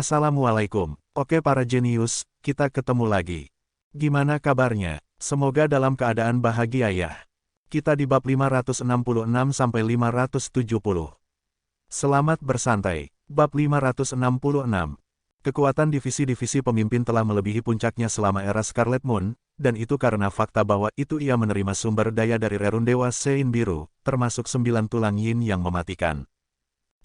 Assalamualaikum. Oke para jenius, kita ketemu lagi. Gimana kabarnya? Semoga dalam keadaan bahagia ya. Kita di bab 566 sampai 570. Selamat bersantai. Bab 566. Kekuatan divisi-divisi pemimpin telah melebihi puncaknya selama era Scarlet Moon, dan itu karena fakta bahwa itu ia menerima sumber daya dari rerun Dewa Sein Biru, termasuk 9 tulang yin yang mematikan.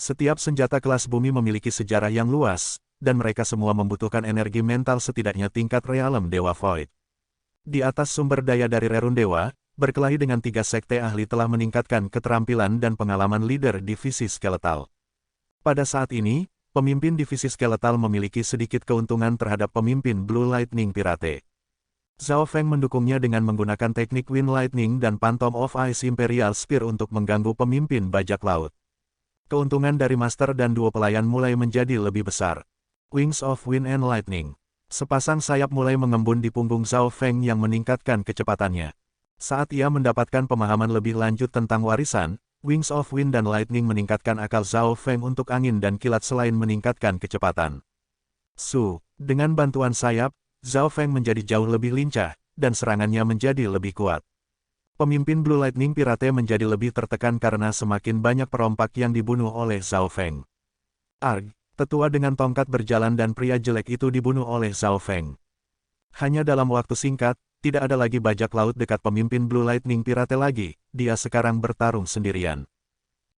Setiap senjata kelas bumi memiliki sejarah yang luas, dan mereka semua membutuhkan energi mental setidaknya tingkat realem Dewa Void. Di atas sumber daya dari rerun Dewa, berkelahi dengan 3 sekte ahli telah meningkatkan keterampilan dan pengalaman leader divisi skeletal. Pada saat ini, pemimpin divisi skeletal memiliki sedikit keuntungan terhadap pemimpin Blue Lightning Pirate. Zhao Feng mendukungnya dengan menggunakan teknik Wind Lightning dan Phantom of Ice Imperial Spear untuk mengganggu pemimpin bajak laut. Keuntungan dari Master dan duo pelayan mulai menjadi lebih besar. Wings of Wind and Lightning. Sepasang sayap mulai mengembun di punggung Zhao Feng yang meningkatkan kecepatannya. Saat ia mendapatkan pemahaman lebih lanjut tentang warisan, Wings of Wind dan Lightning meningkatkan akal Zhao Feng untuk angin dan kilat selain meningkatkan kecepatan. Dengan bantuan sayap, Zhao Feng menjadi jauh lebih lincah, dan serangannya menjadi lebih kuat. Pemimpin Blue Lightning Pirate menjadi lebih tertekan karena semakin banyak perompak yang dibunuh oleh Zhao Feng. Arg, tetua dengan tongkat berjalan dan pria jelek itu dibunuh oleh Zhao Feng. Hanya dalam waktu singkat, tidak ada lagi bajak laut dekat pemimpin Blue Lightning Pirate lagi, dia sekarang bertarung sendirian.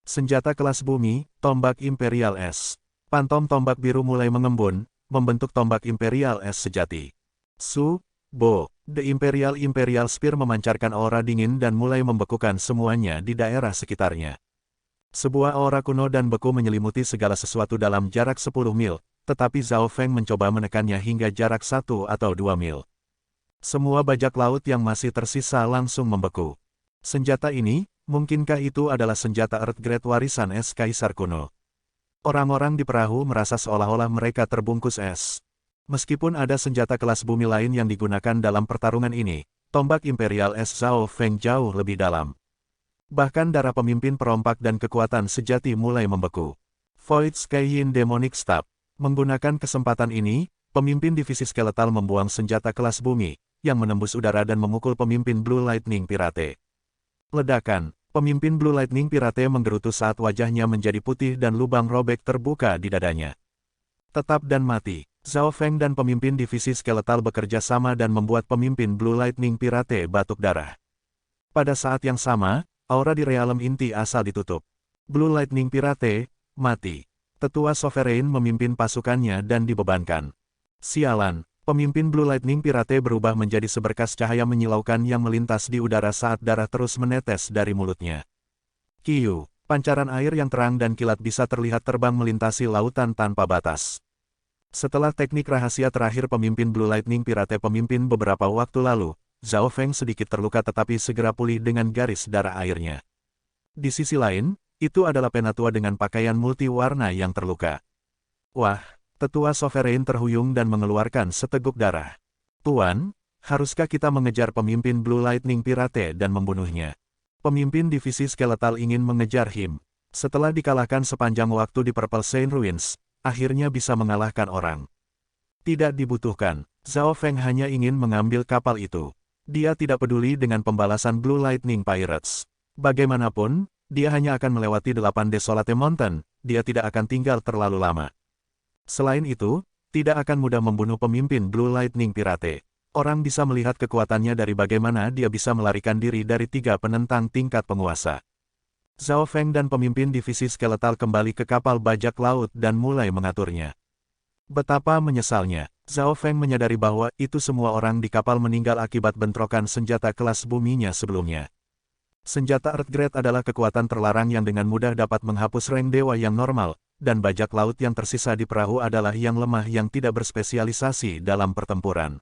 Senjata kelas bumi, tombak Imperial S. Pantom tombak biru mulai mengembun, membentuk tombak Imperial S sejati. The Imperial Spear memancarkan aura dingin dan mulai membekukan semuanya di daerah sekitarnya. Sebuah aura kuno dan beku menyelimuti segala sesuatu dalam jarak 10 mil, tetapi Zhao Feng mencoba menekannya hingga jarak 1 atau 2 mil. Semua bajak laut yang masih tersisa langsung membeku. Senjata ini, mungkinkah itu adalah senjata Earthgrade warisan es Kaisar kuno? Orang-orang di perahu merasa seolah-olah mereka terbungkus es. Meskipun ada senjata kelas bumi lain yang digunakan dalam pertarungan ini, tombak Imperial S Zhao Feng jauh lebih dalam. Bahkan darah pemimpin perompak dan kekuatan sejati mulai membeku. Void Sky Yin Demonic Stab. Menggunakan kesempatan ini, pemimpin divisi skeletal membuang senjata kelas bumi, yang menembus udara dan memukul pemimpin Blue Lightning Pirate. Ledakan. Pemimpin Blue Lightning Pirate menggerutu saat wajahnya menjadi putih dan lubang robek terbuka di dadanya. Tetap dan mati. Zhao Feng dan pemimpin divisi skeletal bekerja sama dan membuat pemimpin Blue Lightning Pirate batuk darah. Pada saat yang sama, aura di realem inti asal ditutup. Blue Lightning Pirate, mati. Tetua Sovereign memimpin pasukannya dan dibebankan. Sialan, pemimpin Blue Lightning Pirate berubah menjadi seberkas cahaya menyilaukan yang melintas di udara saat darah terus menetes dari mulutnya. Kiu, pancaran air yang terang dan kilat bisa terlihat terbang melintasi lautan tanpa batas. Setelah teknik rahasia terakhir pemimpin Blue Lightning Pirate pemimpin beberapa waktu lalu, Zhao Feng sedikit terluka tetapi segera pulih dengan garis darah airnya. Di sisi lain, itu adalah penatua dengan pakaian multi-warna yang terluka. Wah, tetua Sovereign terhuyung dan mengeluarkan seteguk darah. Tuan, haruskah kita mengejar pemimpin Blue Lightning Pirate dan membunuhnya? Pemimpin divisi skeletal ingin mengejar him. Setelah dikalahkan sepanjang waktu di Purple Saint Ruins, akhirnya bisa mengalahkan orang. Tidak dibutuhkan, Zhao Feng hanya ingin mengambil kapal itu. Dia tidak peduli dengan pembalasan Blue Lightning Pirates. Bagaimanapun, dia hanya akan melewati 8 Desolate Mountain, dia tidak akan tinggal terlalu lama. Selain itu, tidak akan mudah membunuh pemimpin Blue Lightning Pirate. Orang bisa melihat kekuatannya dari bagaimana dia bisa melarikan diri dari 3 penentang tingkat penguasa. Zhao Feng dan pemimpin divisi skeletal kembali ke kapal bajak laut dan mulai mengaturnya. Betapa menyesalnya, Zhao Feng menyadari bahwa itu semua orang di kapal meninggal akibat bentrokan senjata kelas buminya sebelumnya. Senjata Earthgrade adalah kekuatan terlarang yang dengan mudah dapat menghapus rank dewa yang normal, dan bajak laut yang tersisa di perahu adalah yang lemah yang tidak berspesialisasi dalam pertempuran.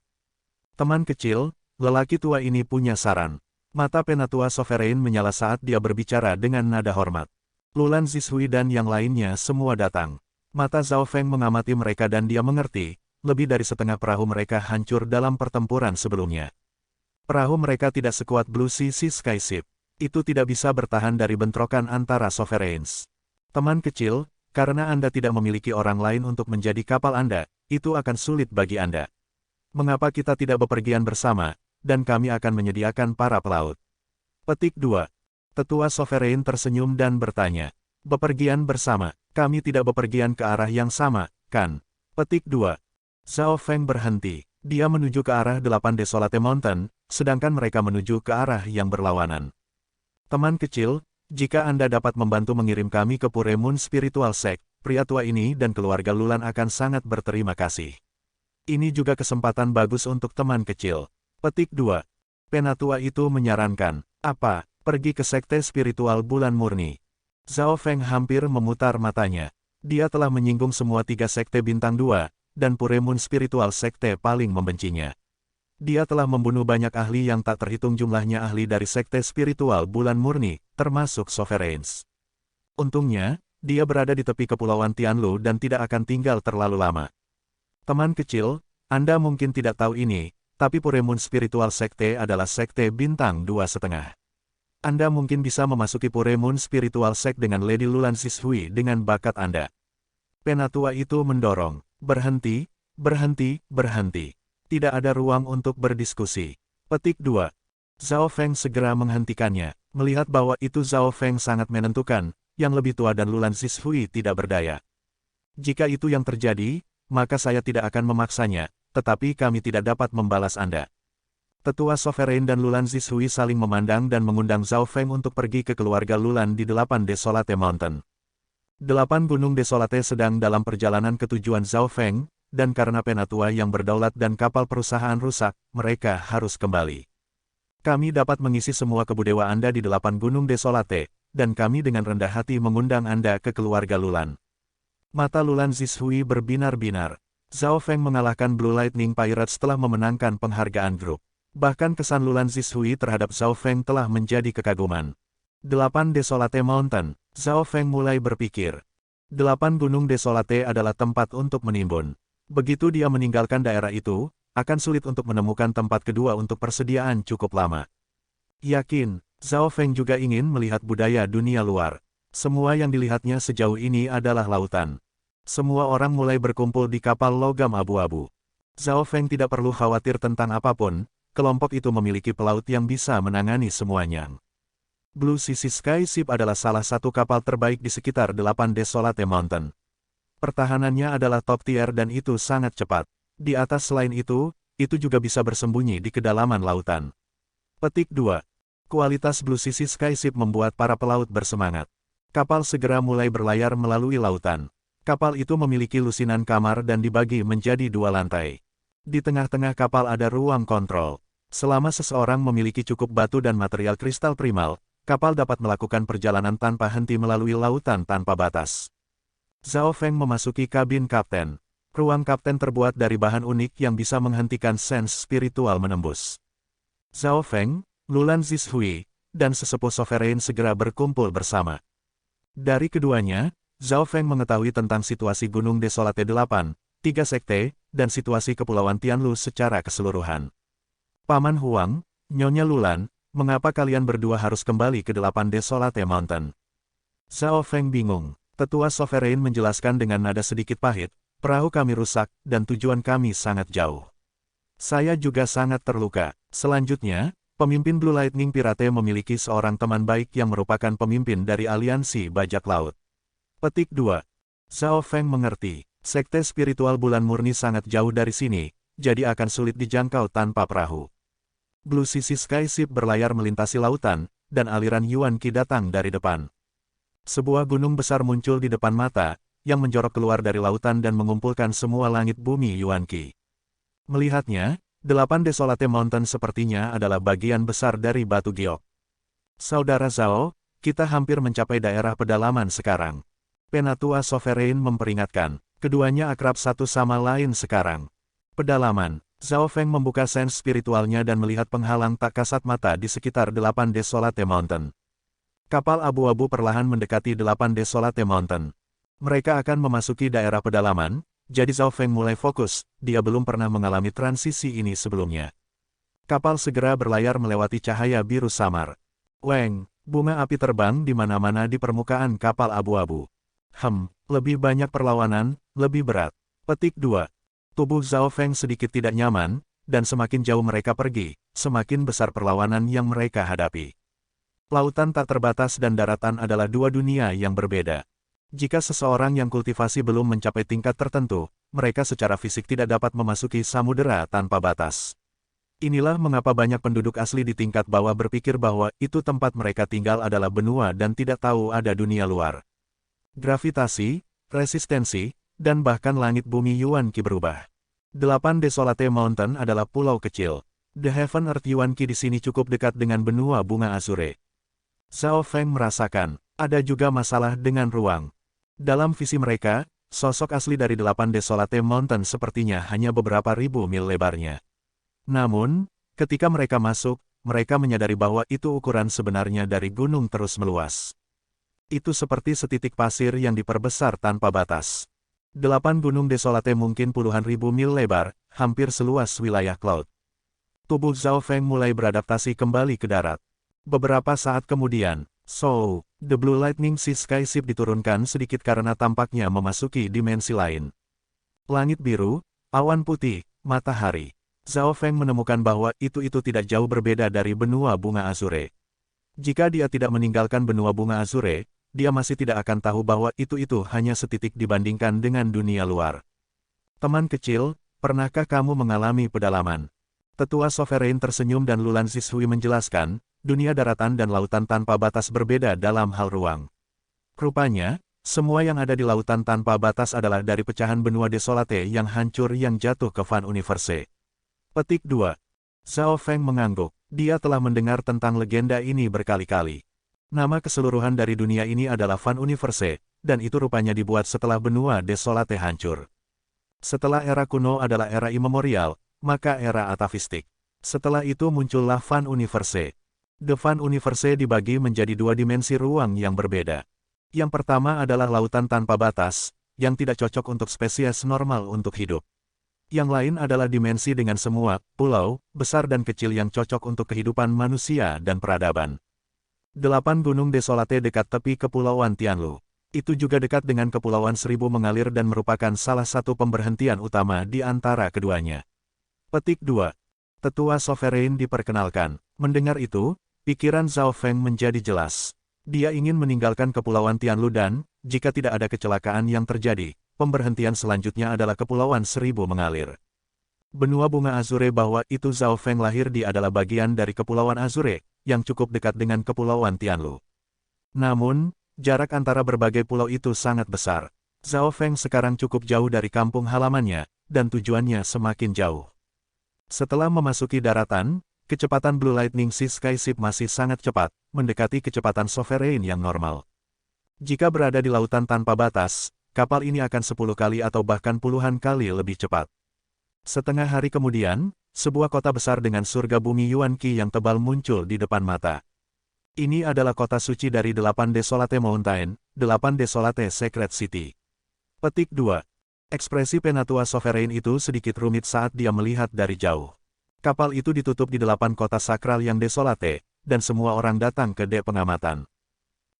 Teman kecil, lelaki tua ini punya saran. Mata penatua Sovereign menyala saat dia berbicara dengan nada hormat. Lulan Zishui dan yang lainnya semua datang. Mata Zhao Feng mengamati mereka dan dia mengerti, lebih dari setengah perahu mereka hancur dalam pertempuran sebelumnya. Perahu mereka tidak sekuat Blue Sea Skyship. Itu tidak bisa bertahan dari bentrokan antara Sovereigns. Teman kecil, karena Anda tidak memiliki orang lain untuk menjadi kapal Anda, itu akan sulit bagi Anda. Mengapa kita tidak bepergian bersama, dan kami akan menyediakan para pelaut? Petik 2. Tetua Sovereign tersenyum dan bertanya. Bepergian bersama, kami tidak bepergian ke arah yang sama, kan? Petik 2. Zhao Feng berhenti. Dia menuju ke arah 8 Desolate Mountain, sedangkan mereka menuju ke arah yang berlawanan. Teman kecil, jika Anda dapat membantu mengirim kami ke Pure Moon Spiritual Sect, pria tua ini dan keluarga Lulan akan sangat berterima kasih. Ini juga kesempatan bagus untuk teman kecil. Petik 2. Penatua itu menyarankan, apa, pergi ke Sekte Spiritual Bulan Murni. Zhao Feng hampir memutar matanya. Dia telah menyinggung semua 3 Sekte Bintang 2, dan Pure Moon Spiritual Sekte paling membencinya. Dia telah membunuh banyak ahli yang tak terhitung jumlahnya ahli dari Sekte Spiritual Bulan Murni, termasuk Sovereigns. Untungnya, dia berada di tepi Kepulauan Tianlu dan tidak akan tinggal terlalu lama. Teman kecil, Anda mungkin tidak tahu ini, tapi Pure Moon Spiritual Sekte adalah Sekte Bintang 2,5. Anda mungkin bisa memasuki Pure Moon Spiritual Sect dengan Lady Lulan Zhishui dengan bakat Anda. Penatua itu mendorong. Berhenti, berhenti, berhenti. Tidak ada ruang untuk berdiskusi. Petik 2. Zhao Feng segera menghentikannya, melihat bahwa itu Zhao Feng sangat menentukan, yang lebih tua dan Lulan Zhishui tidak berdaya. Jika itu yang terjadi, maka saya tidak akan memaksanya, tetapi kami tidak dapat membalas Anda. Tetua Sovereign dan Lulan Zhishui saling memandang dan mengundang Zhao Feng untuk pergi ke keluarga Lulan di 8 Desolate Mountain. 8 Gunung Desolate sedang dalam perjalanan ke tujuan Zhao Feng, dan karena penatua yang berdaulat dan kapal perusahaan rusak, mereka harus kembali. Kami dapat mengisi semua kebudewa Anda di 8 Gunung Desolate, dan kami dengan rendah hati mengundang Anda ke keluarga Lulan. Mata Lulan Zhishui berbinar-binar. Zhao Feng mengalahkan Blue Lightning Pirates setelah memenangkan penghargaan grup. Bahkan kesan Lulan Zhishui terhadap Zhao Feng telah menjadi kekaguman. 8 Desolate Mountain. Zhao Feng mulai berpikir. 8 Gunung Desolate adalah tempat untuk menimbun. Begitu dia meninggalkan daerah itu, akan sulit untuk menemukan tempat kedua untuk persediaan cukup lama. Yakin, Zhao Feng juga ingin melihat budaya dunia luar. Semua yang dilihatnya sejauh ini adalah lautan. Semua orang mulai berkumpul di kapal logam abu-abu. Zhao Feng tidak perlu khawatir tentang apapun, kelompok itu memiliki pelaut yang bisa menangani semuanya. Blue Sisi Sky Ship adalah salah satu kapal terbaik di sekitar 8 Desolate Mountain. Pertahanannya adalah top tier dan itu sangat cepat. Di atas selain itu juga bisa bersembunyi di kedalaman lautan. Petik 2. Kualitas Blue Sisi Sky Ship membuat para pelaut bersemangat. Kapal segera mulai berlayar melalui lautan. Kapal itu memiliki lusinan kamar dan dibagi menjadi 2 lantai. Di tengah-tengah kapal ada ruang kontrol. Selama seseorang memiliki cukup batu dan material kristal primal, kapal dapat melakukan perjalanan tanpa henti melalui lautan tanpa batas. Zhao Feng memasuki kabin kapten. Ruang kapten terbuat dari bahan unik yang bisa menghentikan sense spiritual menembus. Zhao Feng, Lulan Zhishui, dan sesepuh Sovereign segera berkumpul bersama. Dari keduanya, Zhao Feng mengetahui tentang situasi Gunung Desolate 8, 3 sekte, dan situasi Kepulauan Tianlu secara keseluruhan. Paman Huang, Nyonya Lulan, mengapa kalian berdua harus kembali ke 8 Desolate Mountain? Zhao Feng bingung. Tetua Sovereign menjelaskan dengan nada sedikit pahit, perahu kami rusak, dan tujuan kami sangat jauh. Saya juga sangat terluka. Selanjutnya, pemimpin Blue Lightning Pirate memiliki seorang teman baik yang merupakan pemimpin dari aliansi bajak laut. Petik 2. Zhao Feng mengerti. Sekte spiritual bulan murni sangat jauh dari sini, jadi akan sulit dijangkau tanpa perahu. Blue Sisi Sky Ship berlayar melintasi lautan, dan aliran Yuan Qi datang dari depan. Sebuah gunung besar muncul di depan mata, yang menjorok keluar dari lautan dan mengumpulkan semua langit bumi Yuan Qi. Melihatnya, 8 Desolate Mountain sepertinya adalah bagian besar dari batu giok. Saudara Zhao, kita hampir mencapai daerah pedalaman sekarang. Penatua Sovereign memperingatkan, keduanya akrab satu sama lain sekarang. Pedalaman. Zhao Feng membuka sense spiritualnya dan melihat penghalang tak kasat mata di sekitar 8 Desolate Mountain. Kapal abu-abu perlahan mendekati 8 Desolate Mountain. Mereka akan memasuki daerah pedalaman, jadi Zhao Feng mulai fokus, dia belum pernah mengalami transisi ini sebelumnya. Kapal segera berlayar melewati cahaya biru samar. Weng, bunga api terbang di mana-mana di permukaan kapal abu-abu. Lebih banyak perlawanan, lebih berat. Petik 2. Tubuh Zhao Feng sedikit tidak nyaman, dan semakin jauh mereka pergi, semakin besar perlawanan yang mereka hadapi. Lautan tak terbatas dan daratan adalah dua dunia yang berbeda. Jika seseorang yang kultivasi belum mencapai tingkat tertentu, mereka secara fisik tidak dapat memasuki samudera tanpa batas. Inilah mengapa banyak penduduk asli di tingkat bawah berpikir bahwa itu tempat mereka tinggal adalah benua dan tidak tahu ada dunia luar. Gravitasi, resistensi, dan bahkan langit bumi Yuan Qi berubah. 8 Desolate Mountain adalah pulau kecil. The Heaven Earth Yuan Qi di sini cukup dekat dengan benua bunga Azure. Zhao Feng merasakan, ada juga masalah dengan ruang. Dalam visi mereka, sosok asli dari 8 Desolate Mountain sepertinya hanya beberapa ribu mil lebarnya. Namun, ketika mereka masuk, mereka menyadari bahwa itu ukuran sebenarnya dari gunung terus meluas. Itu seperti setitik pasir yang diperbesar tanpa batas. 8 gunung Desolate mungkin puluhan ribu mil lebar, hampir seluas wilayah Cloud. Tubuh Zhao Feng mulai beradaptasi kembali ke darat. Beberapa saat kemudian, The Blue Lightning Sea Skyship diturunkan sedikit karena tampaknya memasuki dimensi lain. Langit biru, awan putih, matahari. Zhao Feng menemukan bahwa itu tidak jauh berbeda dari benua bunga Azure. Jika dia tidak meninggalkan benua bunga Azure, dia masih tidak akan tahu bahwa itu hanya setitik dibandingkan dengan dunia luar. Teman kecil, pernahkah kamu mengalami pedalaman? Tetua Sovereign tersenyum dan Lulan Zishui menjelaskan, dunia daratan dan lautan tanpa batas berbeda dalam hal ruang. Rupanya, semua yang ada di lautan tanpa batas adalah dari pecahan benua Desolate yang hancur yang jatuh ke Fan Universe. Petik 2. Zhao Feng mengangguk. Dia telah mendengar tentang legenda ini berkali-kali. Nama keseluruhan dari dunia ini adalah Fan Universe, dan itu rupanya dibuat setelah benua Desolate hancur. Setelah era kuno adalah era imemorial, maka era atavistik. Setelah itu muncullah Fan Universe. The Fan Universe dibagi menjadi dua dimensi ruang yang berbeda. Yang pertama adalah lautan tanpa batas, yang tidak cocok untuk spesies normal untuk hidup. Yang lain adalah dimensi dengan semua pulau, besar dan kecil yang cocok untuk kehidupan manusia dan peradaban. 8 gunung Desolate dekat tepi Kepulauan Tianlu. Itu juga dekat dengan Kepulauan Seribu Mengalir dan merupakan salah satu pemberhentian utama di antara keduanya. Petik 2. Tetua Sovereign diperkenalkan. Mendengar itu, pikiran Zhao Feng menjadi jelas. Dia ingin meninggalkan Kepulauan Tianlu dan, jika tidak ada kecelakaan yang terjadi, pemberhentian selanjutnya adalah Kepulauan Seribu Mengalir. Benua bunga Azure bahwa itu Zhao Feng lahir di adalah bagian dari Kepulauan Azure, yang cukup dekat dengan Kepulauan Tianlu. Namun, jarak antara berbagai pulau itu sangat besar. Zhao Feng sekarang cukup jauh dari kampung halamannya, dan tujuannya semakin jauh. Setelah memasuki daratan, kecepatan Blue Lightning Sea Skyship masih sangat cepat, mendekati kecepatan Sovereign yang normal. Jika berada di lautan tanpa batas, kapal ini akan 10 kali atau bahkan puluhan kali lebih cepat. Setengah hari kemudian, sebuah kota besar dengan surga bumi Yuan Qi yang tebal muncul di depan mata. Ini adalah kota suci dari 8 Desolate Mountain, 8 Desolate Secret City. Petik 2. Ekspresi Penatua Sovereign itu sedikit rumit saat dia melihat dari jauh. Kapal itu ditutup di 8 kota sakral yang desolate, dan semua orang datang ke dek pengamatan.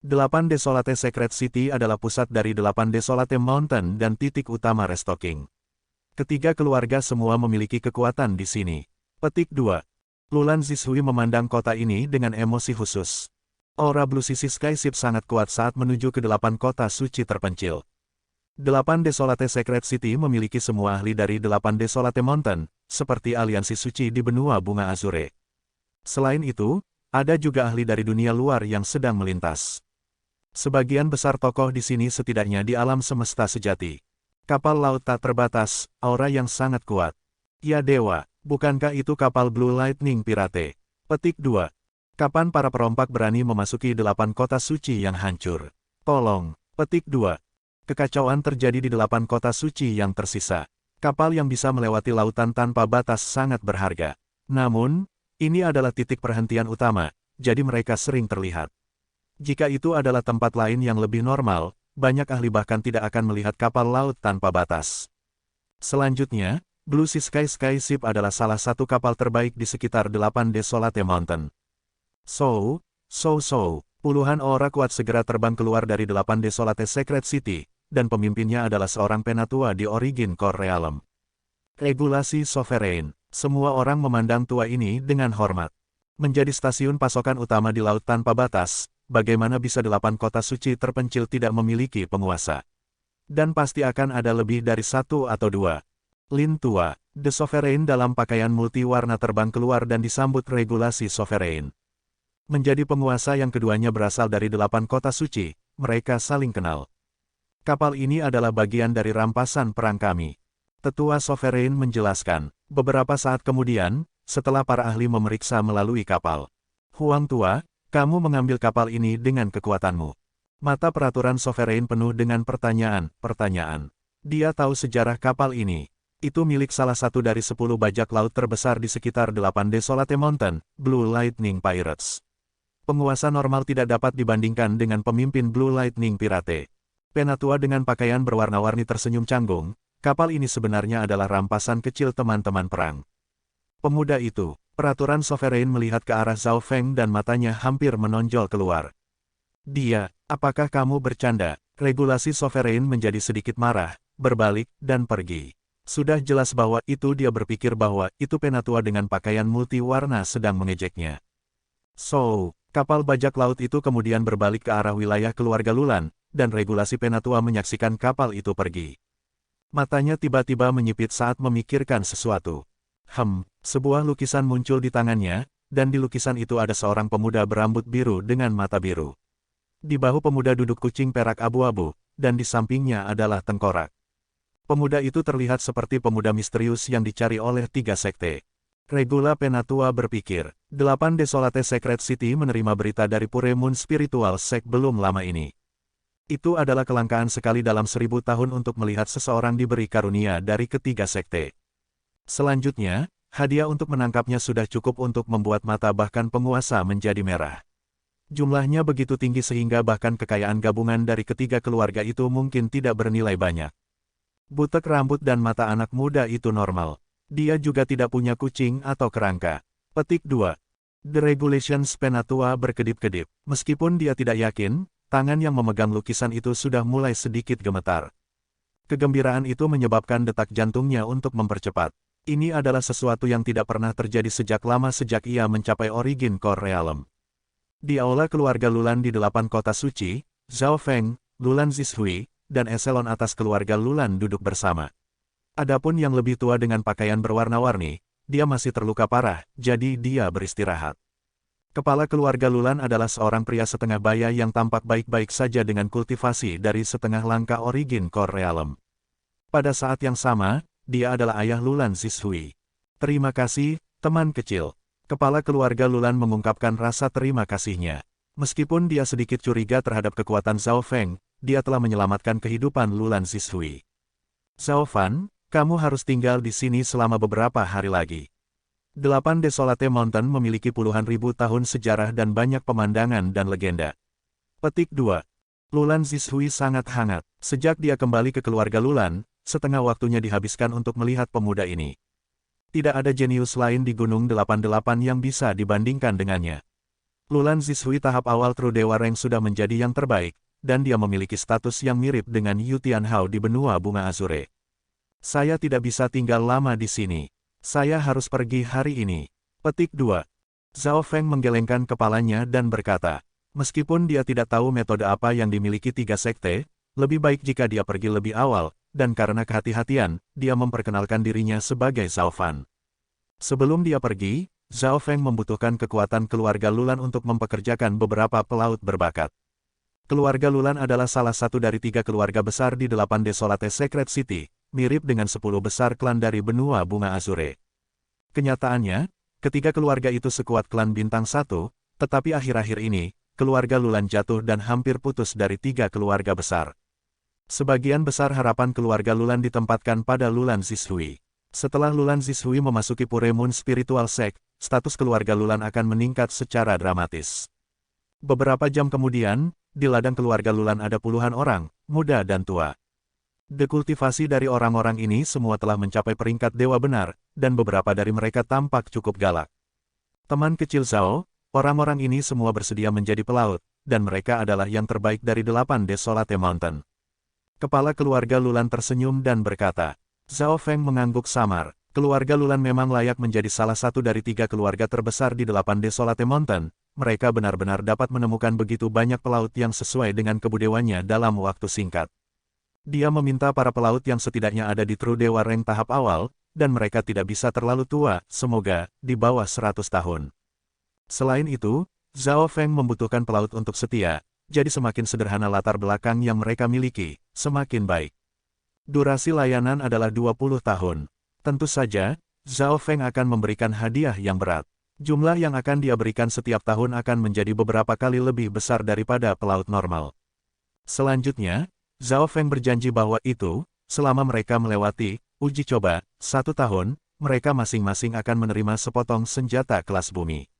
8 Desolate Secret City adalah pusat dari 8 Desolate Mountain dan titik utama restocking. Ketiga keluarga semua memiliki kekuatan di sini. Petik 2. Lulan Zishui memandang kota ini dengan emosi khusus. Aura Blue Sea Skyship sangat kuat saat menuju ke 8 kota suci terpencil. 8 Desolate Secret City memiliki semua ahli dari 8 Desolate Mountain, seperti aliansi suci di benua bunga Azure. Selain itu, ada juga ahli dari dunia luar yang sedang melintas. Sebagian besar tokoh di sini setidaknya di alam semesta sejati. Kapal laut tak terbatas, aura yang sangat kuat. Ya dewa, bukankah itu kapal Blue Lightning Pirate? Petik 2. Kapan para perompak berani memasuki 8 kota suci yang hancur? Tolong. Petik 2. Kekacauan terjadi di 8 kota suci yang tersisa. Kapal yang bisa melewati lautan tanpa batas sangat berharga. Namun, ini adalah titik perhentian utama, jadi mereka sering terlihat. Jika itu adalah tempat lain yang lebih normal, banyak ahli bahkan tidak akan melihat kapal laut tanpa batas. Selanjutnya, Blue Sea Skyship adalah salah satu kapal terbaik di sekitar 8 Desolate Mountain. So, puluhan aura kuat segera terbang keluar dari 8 Desolate Secret City, dan pemimpinnya adalah seorang penatua di Origin Core Realm. Regulasi Sovereign. Semua orang memandang tua ini dengan hormat. Menjadi stasiun pasokan utama di Laut Tanpa Batas, bagaimana bisa 8 kota suci terpencil tidak memiliki penguasa? Dan pasti akan ada lebih dari 1 atau 2. Lin Tua, The Sovereign dalam pakaian multi-warna terbang keluar dan disambut regulasi Sovereign. Menjadi penguasa yang keduanya berasal dari 8 kota suci, mereka saling kenal. Kapal ini adalah bagian dari rampasan perang kami. Tetua Sovereign menjelaskan, beberapa saat kemudian, setelah para ahli memeriksa melalui kapal. Huang Tua, kamu mengambil kapal ini dengan kekuatanmu. Mata peraturan Sovereign penuh dengan pertanyaan. Dia tahu sejarah kapal ini. Itu milik salah satu dari 10 bajak laut terbesar di sekitar 8 Desolate Mountain, Blue Lightning Pirates. Penguasa normal tidak dapat dibandingkan dengan pemimpin Blue Lightning Pirate. Penatua dengan pakaian berwarna-warni tersenyum canggung, kapal ini sebenarnya adalah rampasan kecil teman-teman perang. Pemuda itu, peraturan Sovereign melihat ke arah Zhao Feng dan matanya hampir menonjol keluar. Dia, apakah kamu bercanda? Regulasi Sovereign menjadi sedikit marah, berbalik, dan pergi. Sudah jelas bahwa itu dia berpikir bahwa itu penatua dengan pakaian multi-warna sedang mengejeknya. So, kapal bajak laut itu kemudian berbalik ke arah wilayah keluarga Lulan, dan regulasi penatua menyaksikan kapal itu pergi. Matanya tiba-tiba menyipit saat memikirkan sesuatu. Sebuah lukisan muncul di tangannya, dan di lukisan itu ada seorang pemuda berambut biru dengan mata biru. Di bahu pemuda duduk kucing perak abu-abu, dan di sampingnya adalah tengkorak. Pemuda itu terlihat seperti pemuda misterius yang dicari oleh 3 sekte. Regula Penatua berpikir, 8 Desolate Secret City menerima berita dari Pure Moon Spiritual Sect belum lama ini. Itu adalah kelangkaan sekali dalam 1000 tahun untuk melihat seseorang diberi karunia dari ketiga sekte. Selanjutnya, hadiah untuk menangkapnya sudah cukup untuk membuat mata bahkan penguasa menjadi merah. Jumlahnya begitu tinggi sehingga bahkan kekayaan gabungan dari ketiga keluarga itu mungkin tidak bernilai banyak. Butek rambut dan mata anak muda itu normal. Dia juga tidak punya kucing atau kerangka. Petik 2. The Regulations Penatua berkedip-kedip. Meskipun dia tidak yakin, tangan yang memegang lukisan itu sudah mulai sedikit gemetar. Kegembiraan itu menyebabkan detak jantungnya untuk mempercepat. Ini adalah sesuatu yang tidak pernah terjadi sejak lama sejak ia mencapai Origin Core Realm. Di aula keluarga Lulan di 8 kota suci, Zhao Feng, Lulan Zishui, dan eselon atas keluarga Lulan duduk bersama. Adapun yang lebih tua dengan pakaian berwarna-warni, dia masih terluka parah, jadi dia beristirahat. Kepala keluarga Lulan adalah seorang pria setengah baya yang tampak baik-baik saja dengan kultivasi dari setengah langkah Origin Core Realm. Pada saat yang sama, dia adalah ayah Lulan Zishui. Terima kasih, teman kecil. Kepala keluarga Lulan mengungkapkan rasa terima kasihnya. Meskipun dia sedikit curiga terhadap kekuatan Zhao Feng, dia telah menyelamatkan kehidupan Lulan Zishui. Zhao Fan, kamu harus tinggal di sini selama beberapa hari lagi. 8 Desolate Mountain memiliki puluhan ribu tahun sejarah dan banyak pemandangan dan legenda. Petik 2. Lulan Zishui sangat hangat. Sejak dia kembali ke keluarga Lulan, setengah waktunya dihabiskan untuk melihat pemuda ini. Tidak ada jenius lain di Gunung 88 yang bisa dibandingkan dengannya. Lulan Zishui tahap awal True Dewa Rank sudah menjadi yang terbaik, dan dia memiliki status yang mirip dengan Yu Tianhao di benua bunga Azure. Saya tidak bisa tinggal lama di sini. Saya harus pergi hari ini. Petik 2. Zhao Feng menggelengkan kepalanya dan berkata, meskipun dia tidak tahu metode apa yang dimiliki 3 sekte, lebih baik jika dia pergi lebih awal, dan karena kehati-hatian, dia memperkenalkan dirinya sebagai Zhao Fan. Sebelum dia pergi, Zhao Feng membutuhkan kekuatan keluarga Lulan untuk mempekerjakan beberapa pelaut berbakat. Keluarga Lulan adalah salah satu dari 3 keluarga besar di 8 Desolate Secret City, mirip dengan 10 besar klan dari benua bunga Azure. Kenyataannya, ketiga keluarga itu sekuat klan bintang 1, tetapi akhir-akhir ini, keluarga Lulan jatuh dan hampir putus dari 3 keluarga besar. Sebagian besar harapan keluarga Lulan ditempatkan pada Lulan Zishui. Setelah Lulan Zishui memasuki Pure Moon Spiritual Sect, status keluarga Lulan akan meningkat secara dramatis. Beberapa jam kemudian, di ladang keluarga Lulan ada puluhan orang, muda dan tua. Dekultivasi dari orang-orang ini semua telah mencapai peringkat dewa benar, dan beberapa dari mereka tampak cukup galak. Teman kecil Zhao, Orang-orang ini semua bersedia menjadi pelaut, dan mereka adalah yang terbaik dari 8 Desolate Mountain. Kepala keluarga Lulan tersenyum dan berkata, Zhao Feng mengangguk samar. Keluarga Lulan memang layak menjadi salah satu dari 3 keluarga terbesar di 8 Desolate Mountain. Mereka benar-benar dapat menemukan begitu banyak pelaut yang sesuai dengan kebudewannya dalam waktu singkat. Dia meminta para pelaut yang setidaknya ada di True Dewa Rank tahap awal, dan mereka tidak bisa terlalu tua, semoga, di bawah 100 tahun. Selain itu, Zhao Feng membutuhkan pelaut untuk setia, jadi semakin sederhana latar belakang yang mereka miliki, semakin baik. Durasi layanan adalah 20 tahun. Tentu saja, Zhao Feng akan memberikan hadiah yang berat. Jumlah yang akan dia berikan setiap tahun akan menjadi beberapa kali lebih besar daripada pelaut normal. Selanjutnya, Zhao Feng berjanji bahwa itu, selama mereka melewati uji coba 1 tahun, mereka masing-masing akan menerima sepotong senjata kelas bumi.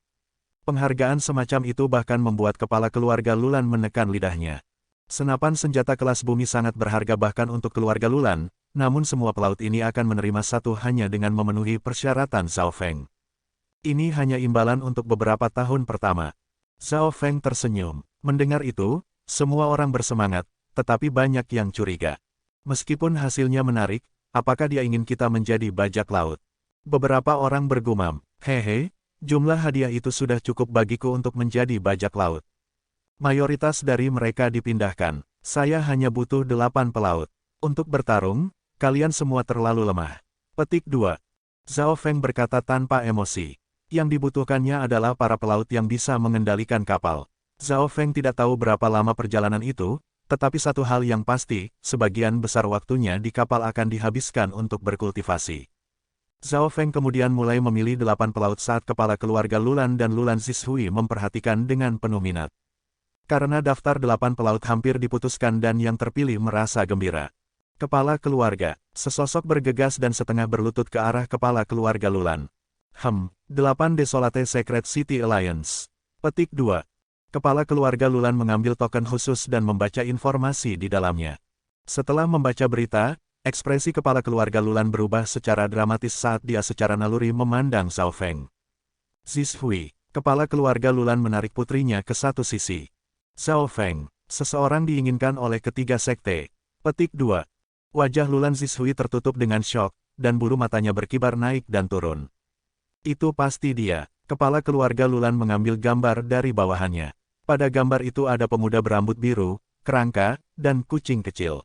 Penghargaan semacam itu bahkan membuat kepala keluarga Lulan menekan lidahnya. Senapan senjata kelas bumi sangat berharga bahkan untuk keluarga Lulan, namun semua pelaut ini akan menerima satu hanya dengan memenuhi persyaratan Zhao Feng. Ini hanya imbalan untuk beberapa tahun pertama. Zhao Feng tersenyum. Mendengar itu, semua orang bersemangat, tetapi banyak yang curiga. Meskipun hasilnya menarik, apakah dia ingin kita menjadi bajak laut? Beberapa orang bergumam, hehe, jumlah hadiah itu sudah cukup bagiku untuk menjadi bajak laut. Mayoritas dari mereka dipindahkan. Saya hanya butuh 8 pelaut. Untuk bertarung, kalian semua terlalu lemah. Petik 2. Zhao Feng berkata tanpa emosi. Yang dibutuhkannya adalah para pelaut yang bisa mengendalikan kapal. Zhao Feng tidak tahu berapa lama perjalanan itu, tetapi satu hal yang pasti, sebagian besar waktunya di kapal akan dihabiskan untuk berkultivasi. Zhao Feng kemudian mulai memilih 8 pelaut saat kepala keluarga Lulan dan Lulan Zishui memperhatikan dengan penuh minat. Karena daftar 8 pelaut hampir diputuskan dan yang terpilih merasa gembira. Kepala keluarga, sesosok bergegas dan setengah berlutut ke arah kepala keluarga Lulan. 8 Desolate Secret City Alliance. Petik 2. Kepala keluarga Lulan mengambil token khusus dan membaca informasi di dalamnya. Setelah membaca berita, ekspresi kepala keluarga Lulan berubah secara dramatis saat dia secara naluri memandang Zhao Feng. Zishui, kepala keluarga Lulan menarik putrinya ke satu sisi. Zhao Feng, seseorang diinginkan oleh ketiga sekte. Petik 2. Wajah Lulan Zishui tertutup dengan syok, dan bulu matanya berkibar naik dan turun. Itu pasti dia. Kepala keluarga Lulan mengambil gambar dari bawahannya. Pada gambar itu ada pemuda berambut biru, kerangka, dan kucing kecil.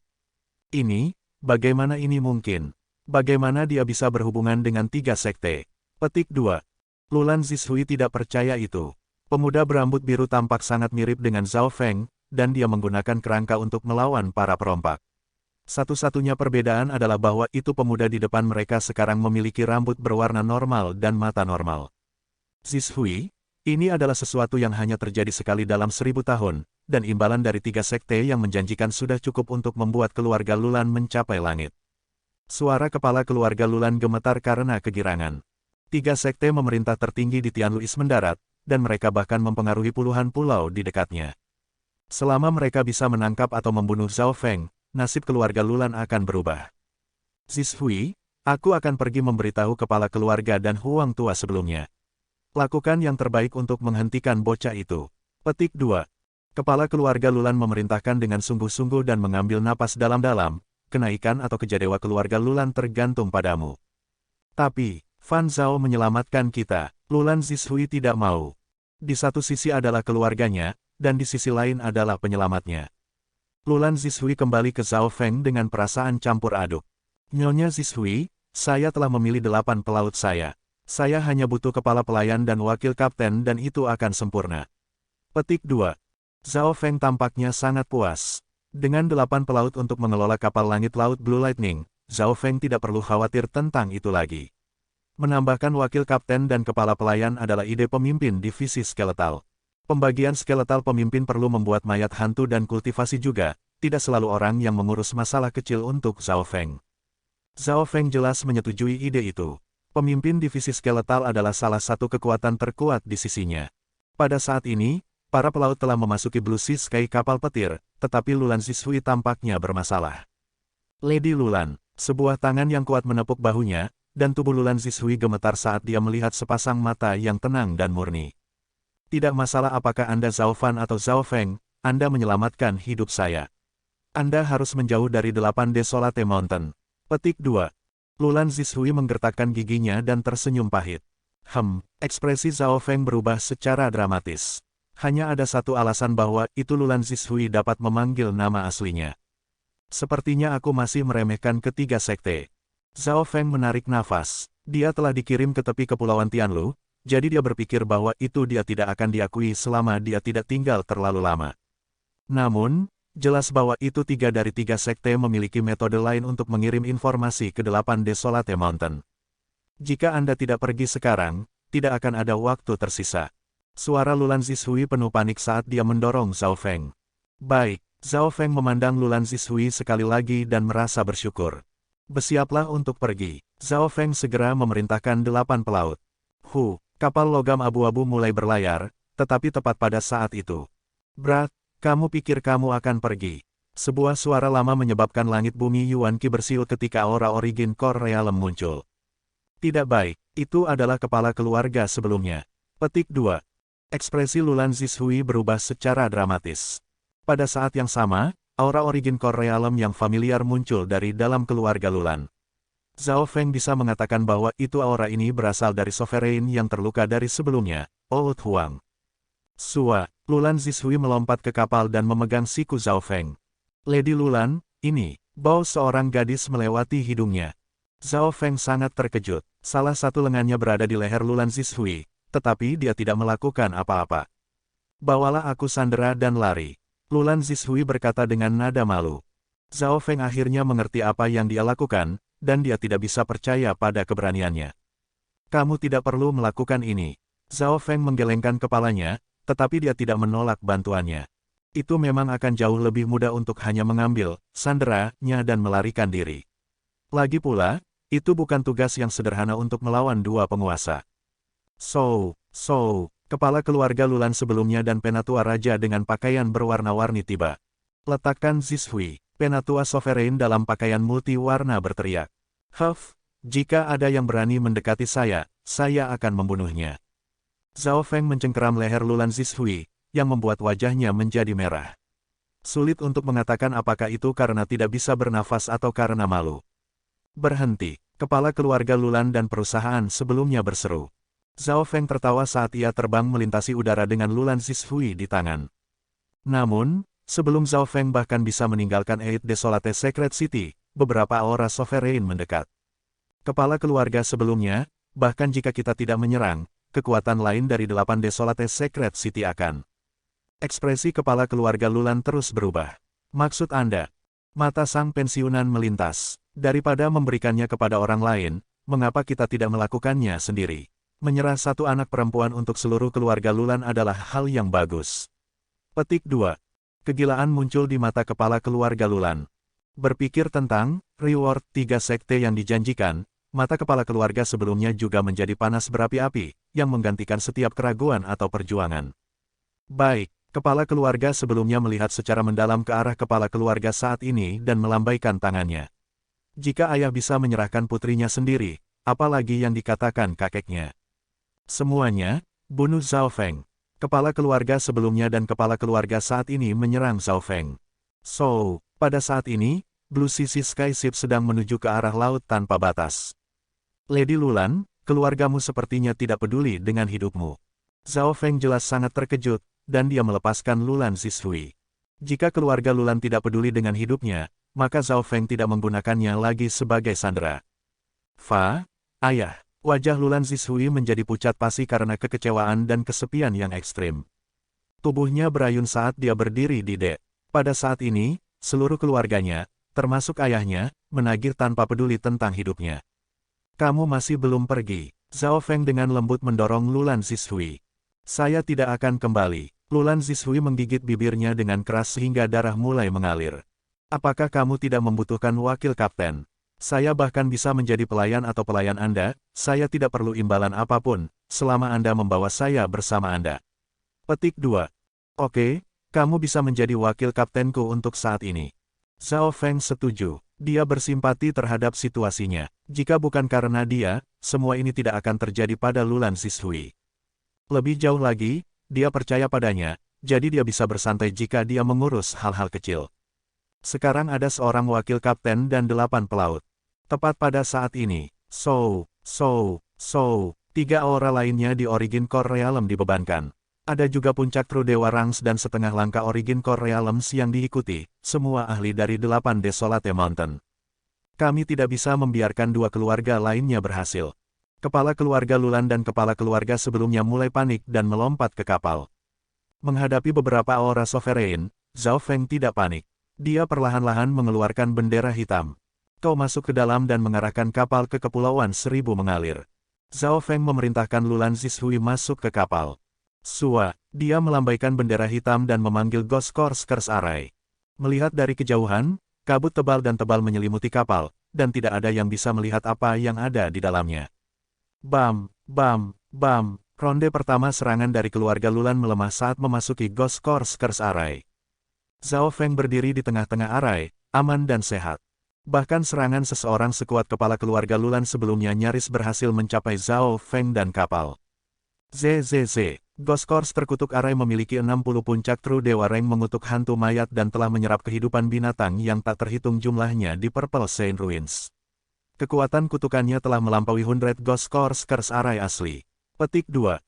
Bagaimana ini mungkin? Bagaimana dia bisa berhubungan dengan 3 sekte? Petik 2. Lulan Zishui tidak percaya itu. Pemuda berambut biru tampak sangat mirip dengan Zhao Feng, dan dia menggunakan kerangka untuk melawan para perompak. Satu-satunya perbedaan adalah bahwa itu pemuda di depan mereka sekarang memiliki rambut berwarna normal dan mata normal. Zishui, ini adalah sesuatu yang hanya terjadi sekali dalam 1000 tahun, dan imbalan dari 3 sekte yang menjanjikan sudah cukup untuk membuat keluarga Lulan mencapai langit. Suara kepala keluarga Lulan gemetar karena kegirangan. 3 sekte memerintah tertinggi di Tianluis mendarat, dan mereka bahkan mempengaruhi puluhan pulau di dekatnya. Selama mereka bisa menangkap atau membunuh Zhao Feng, nasib keluarga Lulan akan berubah. Zishui, aku akan pergi memberitahu kepala keluarga dan Huang tua sebelumnya. Lakukan yang terbaik untuk menghentikan bocah itu. Petik 2. Kepala keluarga Lulan memerintahkan dengan sungguh-sungguh dan mengambil napas dalam-dalam, kenaikan atau kejadewa keluarga Lulan tergantung padamu. Tapi, Fan Zhao menyelamatkan kita. Lulan Zishui tidak mau. Di satu sisi adalah keluarganya, dan di sisi lain adalah penyelamatnya. Lulan Zishui kembali ke Zhao Feng dengan perasaan campur aduk. Nyonya Zishui, saya telah memilih 8 pelaut saya. Saya hanya butuh kepala pelayan dan wakil kapten dan itu akan sempurna. Petik 2. Zhao Feng tampaknya sangat puas. Dengan 8 pelaut untuk mengelola kapal langit laut Blue Lightning, Zhao Feng tidak perlu khawatir tentang itu lagi. Menambahkan wakil kapten dan kepala pelayan adalah ide pemimpin divisi skeletal. Pembagian skeletal pemimpin perlu membuat mayat hantu dan kultivasi juga, tidak selalu orang yang mengurus masalah kecil untuk Zhao Feng. Zhao Feng jelas menyetujui ide itu. Pemimpin divisi skeletal adalah salah satu kekuatan terkuat di sisinya. Pada saat ini, para pelaut telah memasuki Blue Sea Sky kapal petir, tetapi Lulan Zishui tampaknya bermasalah. Lady Lulan, sebuah tangan yang kuat menepuk bahunya, dan tubuh Lulan Zishui gemetar saat dia melihat sepasang mata yang tenang dan murni. Tidak masalah apakah Anda Zhao Fan atau Zhao Feng, Anda menyelamatkan hidup saya. Anda harus menjauh dari 8 Desolate Mountain. Petik 2. Lulan Zishui menggertakkan giginya dan tersenyum pahit. Ekspresi Zhao Feng berubah secara dramatis. Hanya ada satu alasan bahwa itu Lulan Zishui dapat memanggil nama aslinya. Sepertinya aku masih meremehkan ketiga sekte. Zhao Feng menarik nafas. Dia telah dikirim ke tepi Kepulauan Tianlu, jadi dia berpikir bahwa itu dia tidak akan diakui selama dia tidak tinggal terlalu lama. Namun, jelas bahwa itu 3 dari 3 sekte memiliki metode lain untuk mengirim informasi ke 8 Desolate Mountain. Jika Anda tidak pergi sekarang, tidak akan ada waktu tersisa. Suara Lulan Zishui penuh panik saat dia mendorong Zhao Feng. Baik, Zhao Feng memandang Lulan Zishui sekali lagi dan merasa bersyukur. Bersiaplah untuk pergi. Zhao Feng segera memerintahkan 8 pelaut. Kapal logam abu-abu mulai berlayar, tetapi tepat pada saat itu. Brat, kamu pikir kamu akan pergi? Sebuah suara lama menyebabkan langit bumi Yuan Qi bersiul ketika aura Origin Core Realm muncul. Tidak baik, itu adalah kepala keluarga sebelumnya. Petik 2. Ekspresi Lulan Zishui berubah secara dramatis. Pada saat yang sama, aura Origin Core Realm yang familiar muncul dari dalam keluarga Lulan. Zhao Feng bisa mengatakan bahwa itu aura ini berasal dari Sovereign yang terluka dari sebelumnya, Old Huang. Lulan Zishui melompat ke kapal dan memegang siku Zhao Feng. Lady Lulan, ini, bau seorang gadis melewati hidungnya. Zhao Feng sangat terkejut. Salah satu lengannya berada di leher Lulan Zishui, tetapi dia tidak melakukan apa-apa. Bawalah aku sandera dan lari. Lulan Zishui berkata dengan nada malu. Zhao Feng akhirnya mengerti apa yang dia lakukan, dan dia tidak bisa percaya pada keberaniannya. Kamu tidak perlu melakukan ini. Zhao Feng menggelengkan kepalanya, tetapi dia tidak menolak bantuannya. Itu memang akan jauh lebih mudah untuk hanya mengambil sanderanya dan melarikan diri. Lagi pula, itu bukan tugas yang sederhana untuk melawan 2 penguasa. Kepala keluarga Lulan sebelumnya dan penatua raja dengan pakaian berwarna-warni tiba. Letakkan Zishui. Penatua Sovereign dalam pakaian multi-warna berteriak. Jika ada yang berani mendekati saya akan membunuhnya. Zhao Feng mencengkeram leher Lulan Zishui, yang membuat wajahnya menjadi merah. Sulit untuk mengatakan apakah itu karena tidak bisa bernafas atau karena malu. Berhenti, kepala keluarga Lulan dan perusahaan sebelumnya berseru. Zhao Feng tertawa saat ia terbang melintasi udara dengan Lulan Zishui di tangan. Namun, sebelum Zhao Feng bahkan bisa meninggalkan Eight Desolate Secret City, beberapa aura Sovereign mendekat. Kepala keluarga sebelumnya, bahkan jika kita tidak menyerang, kekuatan lain dari 8 Desolate Secret City akan. Ekspresi kepala keluarga Lulan terus berubah. Maksud Anda? Mata sang pensiunan melintas. Daripada memberikannya kepada orang lain, mengapa kita tidak melakukannya sendiri? Menyerah satu anak perempuan untuk seluruh keluarga Lulan adalah hal yang bagus. Petik 2. Kegilaan muncul di mata kepala keluarga Lulan. Berpikir tentang reward 3 sekte yang dijanjikan, mata kepala keluarga sebelumnya juga menjadi panas berapi-api, yang menggantikan setiap keraguan atau perjuangan. Baik, kepala keluarga sebelumnya melihat secara mendalam ke arah kepala keluarga saat ini dan melambaikan tangannya. Jika ayah bisa menyerahkan putrinya sendiri, apalagi yang dikatakan kakeknya. Semuanya, bunuh Zhao Feng. Kepala keluarga sebelumnya dan kepala keluarga saat ini menyerang Zhao Feng. Pada saat ini, Blue Sisi Sky Ship sedang menuju ke arah laut tanpa batas. Lady Lulan, keluargamu sepertinya tidak peduli dengan hidupmu. Zhao Feng jelas sangat terkejut, dan dia melepaskan Lulan Zishui. Jika keluarga Lulan tidak peduli dengan hidupnya, maka Zhao Feng tidak menggunakannya lagi sebagai sandera. Ayah. Wajah Lulan Zishui menjadi pucat pasi karena kekecewaan dan kesepian yang ekstrim. Tubuhnya berayun saat dia berdiri di dek. Pada saat ini, seluruh keluarganya, termasuk ayahnya, menagih tanpa peduli tentang hidupnya. Kamu masih belum pergi. Zhao Feng dengan lembut mendorong Lulan Zishui. Saya tidak akan kembali. Lulan Zishui menggigit bibirnya dengan keras sehingga darah mulai mengalir. Apakah kamu tidak membutuhkan wakil kapten? Saya bahkan bisa menjadi pelayan atau pelayan Anda, saya tidak perlu imbalan apapun, selama Anda membawa saya bersama Anda. Petik 2. Oke, kamu bisa menjadi wakil kaptenku untuk saat ini. Zhao Feng setuju. Dia bersimpati terhadap situasinya. Jika bukan karena dia, semua ini tidak akan terjadi pada Lulan Zishui. Lebih jauh lagi, dia percaya padanya, jadi dia bisa bersantai jika dia mengurus hal-hal kecil. Sekarang ada seorang wakil kapten dan 8 pelaut. Tepat pada saat ini, tiga aura lainnya di Origin Core Realm dibebankan. Ada juga puncak True Dewa Ranks dan setengah langkah Origin Core Realms yang diikuti, semua ahli dari 8 Desolate Mountain. Kami tidak bisa membiarkan dua keluarga lainnya berhasil. Kepala keluarga Lulan dan kepala keluarga sebelumnya mulai panik dan melompat ke kapal. Menghadapi beberapa aura sovereign, Zhao Feng tidak panik. Dia perlahan-lahan mengeluarkan bendera hitam. Kau masuk ke dalam dan mengarahkan kapal ke Kepulauan Seribu mengalir. Zhao Feng memerintahkan Lulan Zishui masuk ke kapal. Dia melambaikan bendera hitam dan memanggil Ghost Course Curse Array. Melihat dari kejauhan, kabut tebal dan tebal menyelimuti kapal, dan tidak ada yang bisa melihat apa yang ada di dalamnya. Bam, bam, bam. Ronde pertama serangan dari keluarga Lulan melemah saat memasuki Ghost Course Curse Array. Zhao Feng berdiri di tengah-tengah array, aman dan sehat. Bahkan serangan seseorang sekuat kepala keluarga Lulan sebelumnya nyaris berhasil mencapai Zhao Feng dan kapal. Ghost Course terkutuk array memiliki 60 puncak True Dewa Rank mengutuk hantu mayat dan telah menyerap kehidupan binatang yang tak terhitung jumlahnya di Purple Saint Ruins. Kekuatan kutukannya telah melampaui 100 Ghost Course Curse Array asli. Petik 2.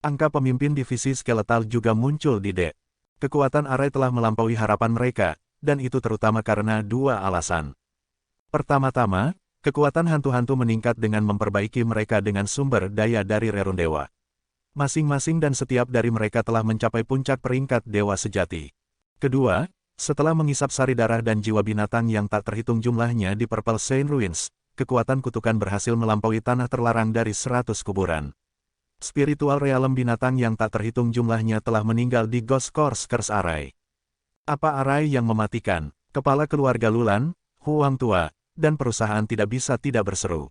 Angka pemimpin divisi skeletal juga muncul di deck. Kekuatan array telah melampaui harapan mereka, dan itu terutama karena dua alasan. Pertama-tama, kekuatan hantu-hantu meningkat dengan memperbaiki mereka dengan sumber daya dari Rerun Dewa. Masing-masing dan setiap dari mereka telah mencapai puncak peringkat dewa sejati. Kedua, setelah mengisap sari darah dan jiwa binatang yang tak terhitung jumlahnya di Purple Saint Ruins, kekuatan kutukan berhasil melampaui tanah terlarang dari 100 kuburan. Spiritual realem binatang yang tak terhitung jumlahnya telah meninggal di Ghost Course Curse Array. Apa array yang mematikan? Kepala keluarga Lulan, Huang Tua, dan perusahaan tidak bisa tidak berseru.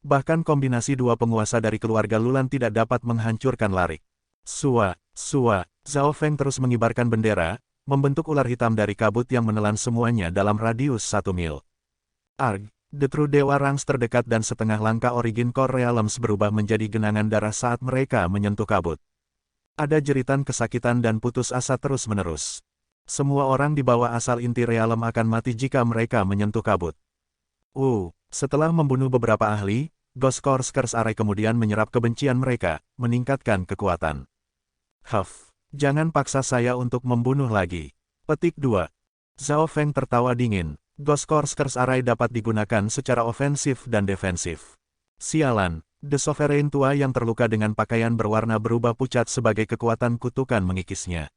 Bahkan kombinasi dua penguasa dari keluarga Lulan tidak dapat menghancurkan Larik. Zhao Feng terus mengibarkan bendera, membentuk ular hitam dari kabut yang menelan semuanya dalam radius 1 mil. Arg! The True Dewa Ranks terdekat dan setengah langkah Origin Core Realms berubah menjadi genangan darah saat mereka menyentuh kabut. Ada jeritan kesakitan dan putus asa terus-menerus. Semua orang di bawah asal inti realem akan mati jika mereka menyentuh kabut. Setelah membunuh beberapa ahli, Ghost Course Curse Array kemudian menyerap kebencian mereka, meningkatkan kekuatan. Jangan paksa saya untuk membunuh lagi. Petik 2. Zhao Feng tertawa dingin. Ghost Course Curse Array dapat digunakan secara ofensif dan defensif. Sialan, The Sovereign tua yang terluka dengan pakaian berwarna berubah pucat sebagai kekuatan kutukan mengikisnya.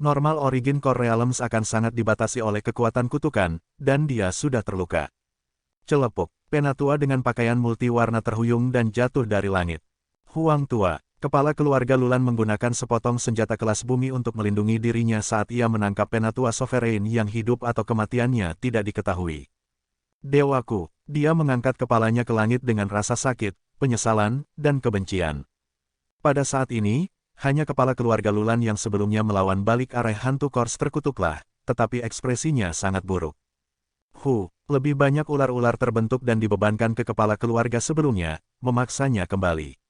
Normal Origin Core Realms akan sangat dibatasi oleh kekuatan kutukan, dan dia sudah terluka. Celepuk, Penatua dengan pakaian multiwarna terhuyung dan jatuh dari langit. Huang Tua, kepala keluarga Lulan menggunakan sepotong senjata kelas bumi untuk melindungi dirinya saat ia menangkap Penatua Sovereign yang hidup atau kematiannya tidak diketahui. Dewaku, dia mengangkat kepalanya ke langit dengan rasa sakit, penyesalan, dan kebencian. Pada saat ini, hanya kepala keluarga Lulan yang sebelumnya melawan balik arah hantu Kors terkutuklah, tetapi ekspresinya sangat buruk. Lebih banyak ular-ular terbentuk dan dibebankan ke kepala keluarga sebelumnya, memaksanya kembali.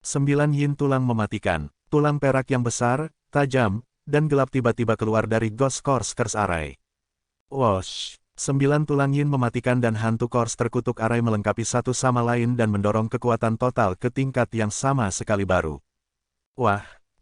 9 yin tulang mematikan, tulang perak yang besar, tajam, dan gelap tiba-tiba keluar dari Ghost Course Curse Array. 9 tulang yin mematikan dan hantu Course terkutuk array melengkapi satu sama lain dan mendorong kekuatan total ke tingkat yang sama sekali baru.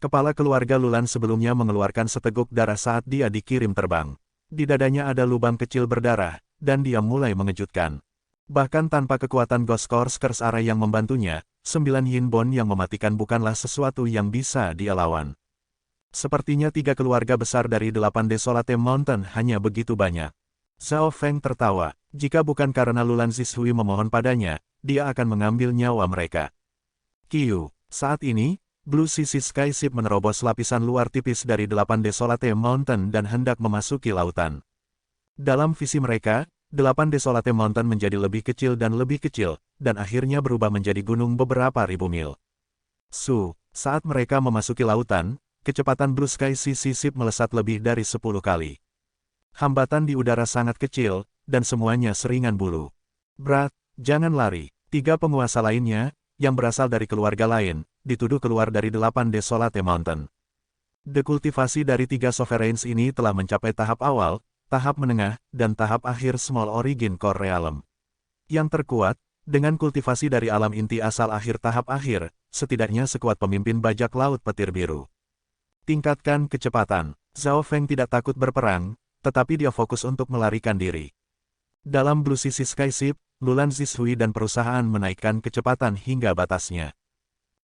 Kepala keluarga Lulan sebelumnya mengeluarkan seteguk darah saat dia dikirim terbang. Di dadanya ada lubang kecil berdarah, dan dia mulai mengejutkan. Bahkan tanpa kekuatan Ghost Course Curse Array yang membantunya, 9 yin bone yang mematikan bukanlah sesuatu yang bisa dia lawan. Sepertinya 3 keluarga besar dari 8 Desolate Mountain hanya begitu banyak. Zhao Feng tertawa, jika bukan karena Lulan Zishui memohon padanya, dia akan mengambil nyawa mereka. Saat ini, Blue Sisi Sky Ship menerobos lapisan luar tipis dari 8 Desolate Mountain dan hendak memasuki lautan. Dalam visi mereka, 8 Desolate Mountain menjadi lebih kecil, dan akhirnya berubah menjadi gunung beberapa ribu mil. Saat mereka memasuki lautan, kecepatan Blue Sky Sea Ship melesat lebih dari 10 kali. Hambatan di udara sangat kecil, dan semuanya seringan bulu. Jangan lari. 3 penguasa lainnya, yang berasal dari keluarga lain, dituduh keluar dari 8 Desolate Mountain. Dekultivasi dari 3 Sovereigns ini telah mencapai tahap awal, tahap menengah, dan tahap akhir Small Origin Core Realm. Yang terkuat, dengan kultivasi dari alam inti asal akhir tahap akhir, setidaknya sekuat pemimpin bajak laut petir biru. Tingkatkan kecepatan. Zhao Feng tidak takut berperang, tetapi dia fokus untuk melarikan diri. Dalam Blue Sisi Skyship, Lulan Zishui dan perusahaan menaikkan kecepatan hingga batasnya.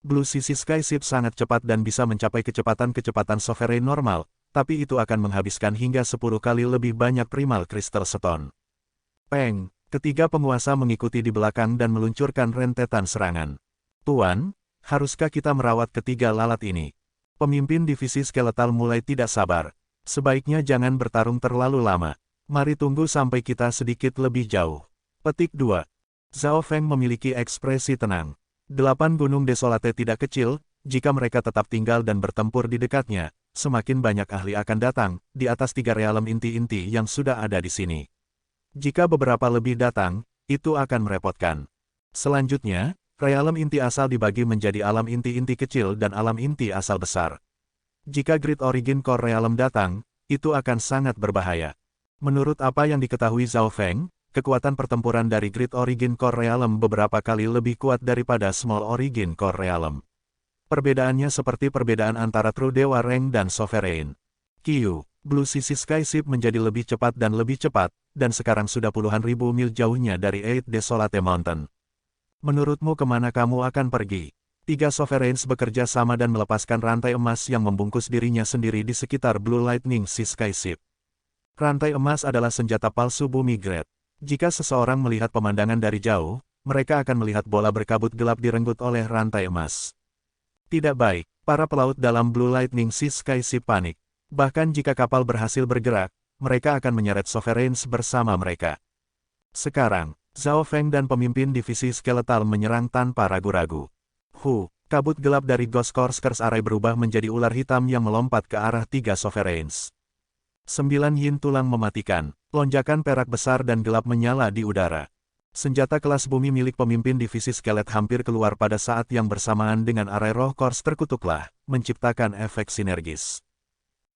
Blue Sisi Skyship sangat cepat dan bisa mencapai kecepatan Sovereign normal, tapi itu akan menghabiskan hingga 10 kali lebih banyak Primal Crystal Stone. Peng, ketiga penguasa mengikuti di belakang dan meluncurkan rentetan serangan. Tuan, haruskah kita merawat ketiga lalat ini? Pemimpin divisi skeletal mulai tidak sabar. Sebaiknya jangan bertarung terlalu lama. Mari tunggu sampai kita sedikit lebih jauh. Petik 2. Zhao Feng memiliki ekspresi tenang. 8 gunung desolate tidak kecil, jika mereka tetap tinggal dan bertempur di dekatnya, semakin banyak ahli akan datang, di atas 3 realem inti-inti yang sudah ada di sini. Jika beberapa lebih datang, itu akan merepotkan. Selanjutnya, realem inti asal dibagi menjadi alam inti-inti kecil dan alam inti asal besar. Jika Great Origin Core Realm datang, itu akan sangat berbahaya. Menurut apa yang diketahui Zhao Feng, kekuatan pertempuran dari Great Origin Core Realm beberapa kali lebih kuat daripada Small Origin Core Realm. Perbedaannya seperti perbedaan antara True Dewa Rank dan Sovereign. Qiu, Blue Sisi Skyship menjadi lebih cepat, dan sekarang sudah puluhan ribu mil jauhnya dari Eight Desolate Mountain. Menurutmu kemana kamu akan pergi? 3 Sovereigns bekerja sama dan melepaskan rantai emas yang membungkus dirinya sendiri di sekitar Blue Lightning Sea Skyship. Rantai emas adalah senjata palsu bumi Great. Jika seseorang melihat pemandangan dari jauh, mereka akan melihat bola berkabut gelap direnggut oleh rantai emas. Tidak baik, para pelaut dalam Blue Lightning Sea Skyship panik. Bahkan jika kapal berhasil bergerak, mereka akan menyeret Sovereigns bersama mereka. Sekarang, Zhao Feng dan pemimpin divisi skeletal menyerang tanpa ragu-ragu. Kabut gelap dari Ghost Corsker's Array berubah menjadi ular hitam yang melompat ke arah 3 Sovereigns. 9 yin tulang mematikan, lonjakan perak besar dan gelap menyala di udara. Senjata kelas bumi milik pemimpin divisi skelet hampir keluar pada saat yang bersamaan dengan Array Roh Kors terkutuklah, menciptakan efek sinergis.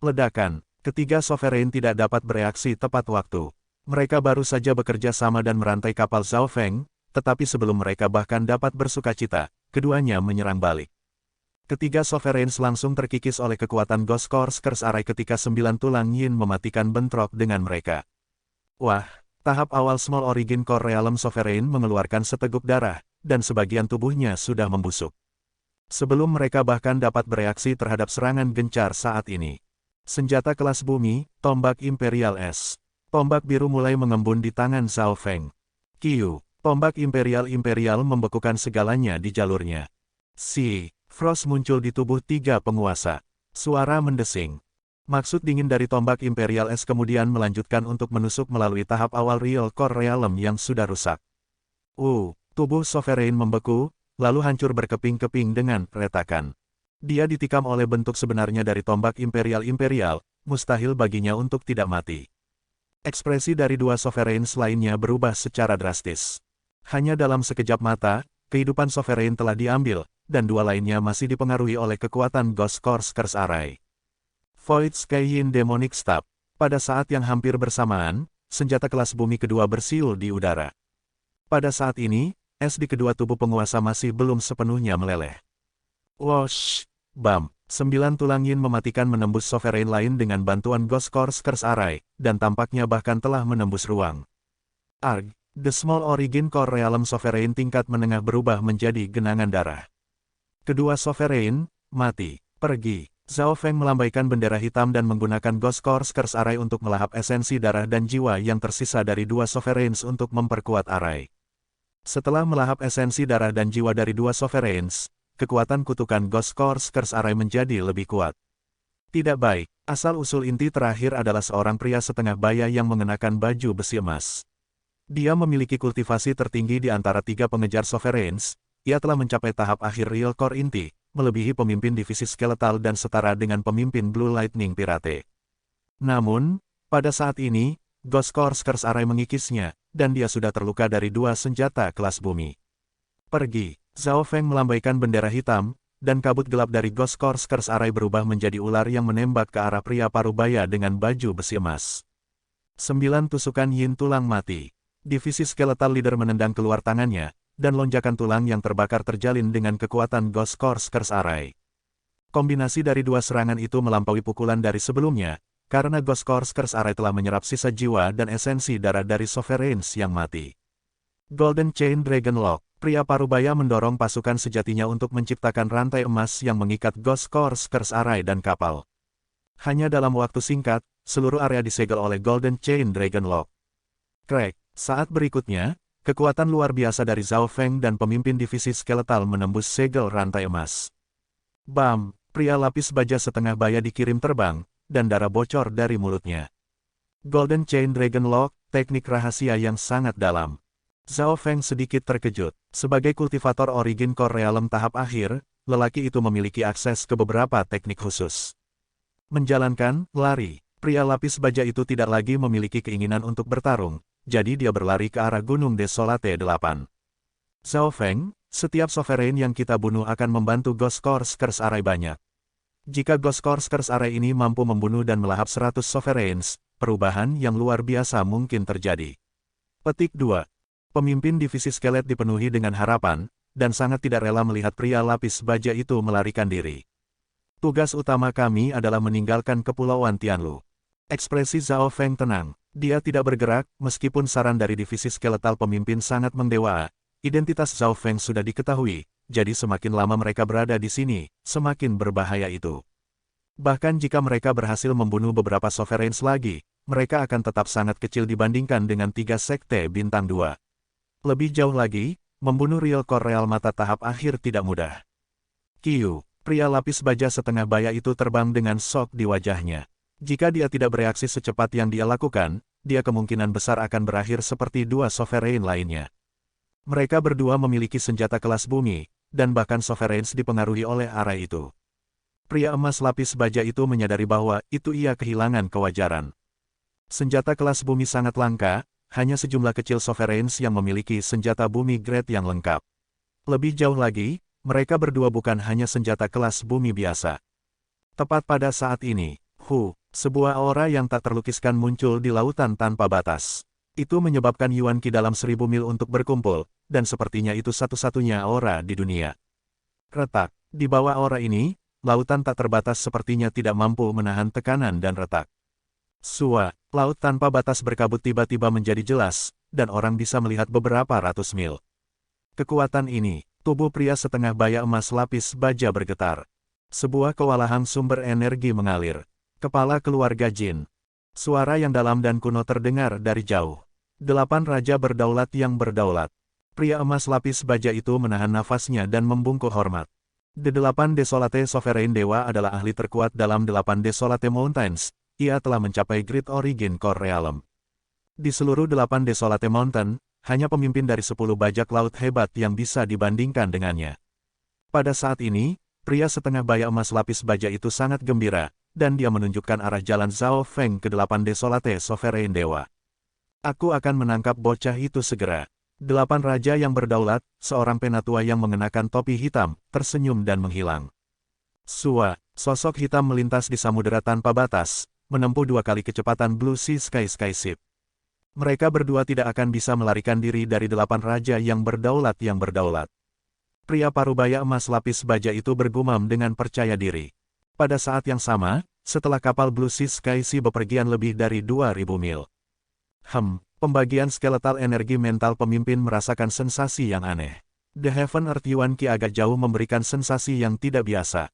Ledakan, ketiga Sovereign tidak dapat bereaksi tepat waktu. Mereka baru saja bekerja sama dan merantai kapal Zhao Feng, tetapi sebelum mereka bahkan dapat bersukacita, keduanya menyerang balik. Ketiga Sovereigns langsung terkikis oleh kekuatan Ghost Corsker's Array ketika 9 tulang yin mematikan bentrok dengan mereka. Wah, tahap awal Small Origin Core Realm Sovereign mengeluarkan seteguk darah, dan sebagian tubuhnya sudah membusuk. Sebelum mereka bahkan dapat bereaksi terhadap serangan gencar saat ini. Senjata kelas bumi, tombak Imperial S. Tombak biru mulai mengembun di tangan Zhao Feng. Qiu, tombak Imperial membekukan segalanya di jalurnya. Frost muncul di tubuh 3 penguasa. Suara mendesing. Maksud dingin dari tombak Imperial S kemudian melanjutkan untuk menusuk melalui tahap awal Real Core Realm yang sudah rusak. Tubuh Sovereign membeku, lalu hancur berkeping-keping dengan retakan. Dia ditikam oleh bentuk sebenarnya dari tombak Imperial, mustahil baginya untuk tidak mati. Ekspresi dari 2 Sovereigns lainnya berubah secara drastis. Hanya dalam sekejap mata, kehidupan Sovereign telah diambil, dan 2 lainnya masih dipengaruhi oleh kekuatan Ghost Corsker's Array. Void Sky Yin Demonic Stab. Pada saat yang hampir bersamaan, senjata kelas bumi kedua bersiul di udara. Pada saat ini, es di kedua tubuh penguasa masih belum sepenuhnya meleleh. Wosh! Bam! 9 tulang yin mematikan menembus Sovereign lain dengan bantuan Ghost Corsker's Array, dan tampaknya bahkan telah menembus ruang. Arg! The Small Origin Core Realm Sovereign tingkat menengah berubah menjadi genangan darah. Kedua Sovereign, mati, pergi. Zhao Feng melambaikan bendera hitam dan menggunakan Ghost Corsker's Array untuk melahap esensi darah dan jiwa yang tersisa dari 2 Sovereigns untuk memperkuat Array. Setelah melahap esensi darah dan jiwa dari 2 Sovereigns, kekuatan kutukan Ghost Corsker's Array menjadi lebih kuat. Tidak baik, asal-usul inti terakhir adalah seorang pria setengah baya yang mengenakan baju besi emas. Dia memiliki kultivasi tertinggi di antara 3 pengejar Sovereigns. Ia telah mencapai tahap akhir Real Core inti, melebihi pemimpin divisi skeletal dan setara dengan pemimpin Blue Lightning Pirate. Namun, pada saat ini, Ghost Corsker's Array mengikisnya, dan dia sudah terluka dari 2 senjata kelas bumi. Pergi. Zhao Feng melambaikan bendera hitam, dan kabut gelap dari Ghost Curse Array berubah menjadi ular yang menembak ke arah pria parubaya dengan baju besi emas. 9 tusukan yin tulang mati. Divisi Skeletal Leader menendang keluar tangannya, dan lonjakan tulang yang terbakar terjalin dengan kekuatan Ghost Curse Array. Kombinasi dari dua serangan itu melampaui pukulan dari sebelumnya, karena Ghost Curse Array telah menyerap sisa jiwa dan esensi darah dari Sovereigns yang mati. Golden Chain Dragon Lock. Pria parubaya mendorong pasukan sejatinya untuk menciptakan rantai emas yang mengikat Ghost Curse Array dan kapal. Hanya dalam waktu singkat, seluruh area disegel oleh Golden Chain Dragon Lock. Crack. Saat berikutnya, kekuatan luar biasa dari Zhao Feng dan pemimpin divisi skeletal menembus segel rantai emas. Bam! Pria lapis baja setengah baya dikirim terbang, dan darah bocor dari mulutnya. Golden Chain Dragon Lock, teknik rahasia yang sangat dalam. Zhao Feng sedikit terkejut. Sebagai kultivator Origin Core Realm tahap akhir, lelaki itu memiliki akses ke beberapa teknik khusus. Menjalankan lari, pria lapis baja itu tidak lagi memiliki keinginan untuk bertarung, jadi dia berlari ke arah Gunung Desolate 8. Zhao Feng, setiap sovereign yang kita bunuh akan membantu Ghost Curse Array banyak. Jika Ghost Curse Array ini mampu membunuh dan melahap 100 sovereigns, perubahan yang luar biasa mungkin terjadi. Petik 2. Pemimpin divisi skelet dipenuhi dengan harapan, dan sangat tidak rela melihat pria lapis baja itu melarikan diri. Tugas utama kami adalah meninggalkan Kepulauan Tianlu. Ekspresi Zhao Feng tenang. Dia tidak bergerak, meskipun saran dari divisi skeletal pemimpin sangat mendewa. Identitas Zhao Feng sudah diketahui, jadi semakin lama mereka berada di sini, semakin berbahaya itu. Bahkan jika mereka berhasil membunuh beberapa sovereigns lagi, mereka akan tetap sangat kecil dibandingkan dengan 3 sekte bintang 2. Lebih jauh lagi, membunuh Real Core Real Mata tahap akhir tidak mudah. Qiu, pria lapis baja setengah baya itu terbang dengan shock di wajahnya. Jika dia tidak bereaksi secepat yang dia lakukan, dia kemungkinan besar akan berakhir seperti dua sovereign lainnya. Mereka berdua memiliki senjata kelas bumi, dan bahkan sovereigns dipengaruhi oleh arah itu. Pria emas lapis baja itu menyadari bahwa itu ia kehilangan kewajaran. Senjata kelas bumi sangat langka, hanya sejumlah kecil sovereigns yang memiliki senjata bumi grade yang lengkap. Lebih jauh lagi, mereka berdua bukan hanya senjata kelas bumi biasa. Tepat pada saat ini, sebuah aura yang tak terlukiskan muncul di lautan tanpa batas. Itu menyebabkan Yuan Qi dalam 1000 mil untuk berkumpul, dan sepertinya itu satu-satunya aura di dunia. Retak. Di bawah aura ini, lautan tak terbatas sepertinya tidak mampu menahan tekanan dan retak. Laut tanpa batas berkabut tiba-tiba menjadi jelas, dan orang bisa melihat beberapa ratus mil. Kekuatan ini, tubuh pria setengah baya emas lapis baja bergetar. Sebuah kewalahan sumber energi mengalir. Kepala keluarga Jin. Suara yang dalam dan kuno terdengar dari jauh. 8 raja berdaulat yang berdaulat. Pria emas lapis baja itu menahan nafasnya dan membungkuk hormat. The 8 Desolate Sovereign Dewa adalah ahli terkuat dalam 8 Desolate Mountains. Ia telah mencapai Great Origin Core Realm. Di seluruh 8 Desolate Mountain, hanya pemimpin dari 10 bajak laut hebat yang bisa dibandingkan dengannya. Pada saat ini, pria setengah baya emas lapis baja itu sangat gembira, dan dia menunjukkan arah jalan Zhao Feng ke 8 Desolate Sovereign Dewa. Aku akan menangkap bocah itu segera. 8 raja yang berdaulat, seorang penatua yang mengenakan topi hitam, tersenyum dan menghilang. Sosok hitam melintas di samudera tanpa batas, menempuh 2 kali kecepatan Blue Sea Sky Ship. Mereka berdua tidak akan bisa melarikan diri dari 8 raja yang berdaulat. Pria parubaya emas lapis baja itu bergumam dengan percaya diri. Pada saat yang sama, setelah kapal Blue Sea Sky bepergian lebih dari 2000 mil. Pembagian skeletal energi mental pemimpin merasakan sensasi yang aneh. The Heaven Earth Yuan Qi agak jauh memberikan sensasi yang tidak biasa.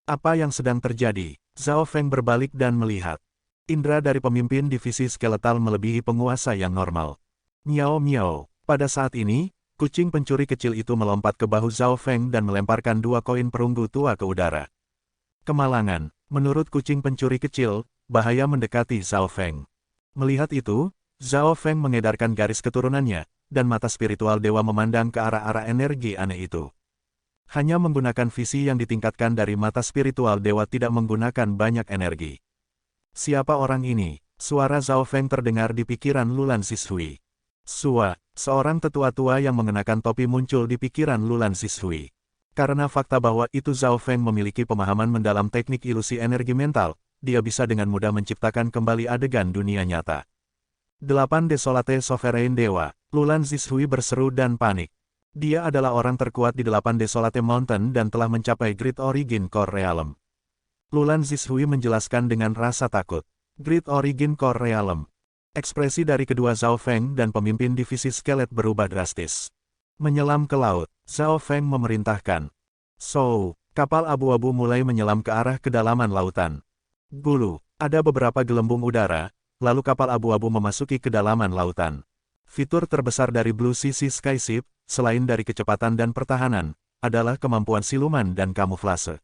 Apa yang sedang terjadi? Zhao Feng berbalik dan melihat. Indra dari pemimpin divisi skeletal melebihi penguasa yang normal. Miao. Pada saat ini, kucing pencuri kecil itu melompat ke bahu Zhao Feng dan melemparkan 2 koin perunggu tua ke udara. Kemalangan. Menurut kucing pencuri kecil, bahaya mendekati Zhao Feng. Melihat itu, Zhao Feng mengedarkan garis keturunannya, dan mata spiritual dewa memandang ke arah-arah energi aneh itu. Hanya menggunakan visi yang ditingkatkan dari mata spiritual dewa tidak menggunakan banyak energi. Siapa orang ini? Suara Zhao Feng terdengar di pikiran Lulan Zhishui. Seorang tetua tua yang mengenakan topi muncul di pikiran Lulan Zhishui. Karena fakta bahwa itu Zhao Feng memiliki pemahaman mendalam teknik ilusi energi mental, dia bisa dengan mudah menciptakan kembali adegan dunia nyata. 8 Desolate Sovereign Dewa, Lulan Zishui berseru dan panik. Dia adalah orang terkuat di 8 Desolate Mountain dan telah mencapai Great Origin Core Realm. Lulan Zishui menjelaskan dengan rasa takut. Great Origin Core Realm. Ekspresi dari kedua Zhao Feng dan pemimpin divisi skelet berubah drastis. Menyelam ke laut, Zhao Feng memerintahkan. Kapal abu-abu mulai menyelam ke arah kedalaman lautan. Gulu, ada beberapa gelembung udara, lalu kapal abu-abu memasuki kedalaman lautan. Fitur terbesar dari Blue Sisi Skyship, selain dari kecepatan dan pertahanan, adalah kemampuan siluman dan kamuflase.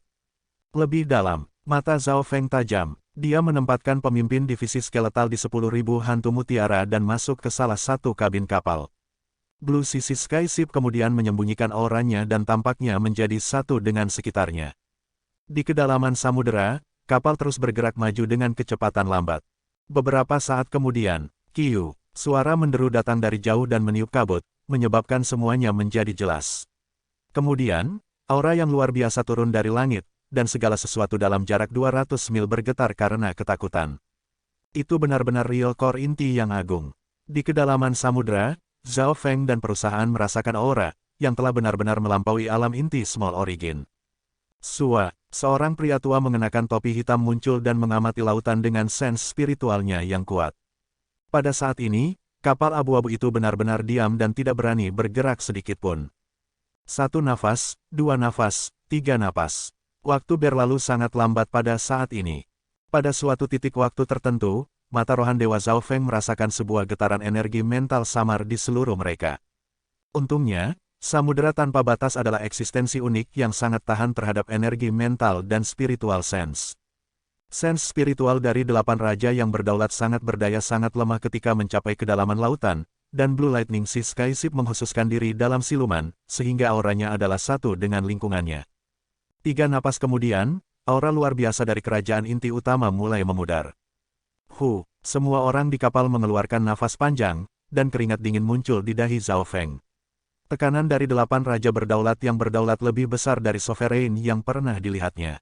Lebih dalam, mata Zhao Feng tajam. Dia menempatkan pemimpin divisi skeletal di 10.000 hantu mutiara dan masuk ke salah satu kabin kapal. Blue Sisi Skyship kemudian menyembunyikan auranya dan tampaknya menjadi satu dengan sekitarnya. Di kedalaman samudera, kapal terus bergerak maju dengan kecepatan lambat. Beberapa saat kemudian, Kiu, suara menderu datang dari jauh dan meniup kabut, menyebabkan semuanya menjadi jelas. Kemudian, aura yang luar biasa turun dari langit, dan segala sesuatu dalam jarak 200 mil bergetar karena ketakutan. Itu benar-benar real core inti yang agung. Di kedalaman samudera, Zhao Feng dan perusahaan merasakan aura, yang telah benar-benar melampaui alam inti Small Origin. Seorang pria tua mengenakan topi hitam muncul dan mengamati lautan dengan sense spiritualnya yang kuat. Pada saat ini, kapal abu-abu itu benar-benar diam dan tidak berani bergerak sedikitpun. 1 nafas, 2 nafas, 3 nafas. Waktu berlalu sangat lambat pada saat ini. Pada suatu titik waktu tertentu, mata rohan Dewa Zhao Feng merasakan sebuah getaran energi mental samar di seluruh mereka. Untungnya, samudera tanpa batas adalah eksistensi unik yang sangat tahan terhadap energi mental dan spiritual sense. Sense spiritual dari 8 raja yang berdaulat sangat berdaya sangat lemah ketika mencapai kedalaman lautan, dan Blue Lightning Sea Skyship mengkhususkan diri dalam siluman, sehingga auranya adalah satu dengan lingkungannya. 3 napas kemudian, aura luar biasa dari kerajaan inti utama mulai memudar. Semua orang di kapal mengeluarkan nafas panjang, dan keringat dingin muncul di dahi Zhao Feng. Tekanan dari 8 raja berdaulat yang berdaulat lebih besar dari Sovereign yang pernah dilihatnya.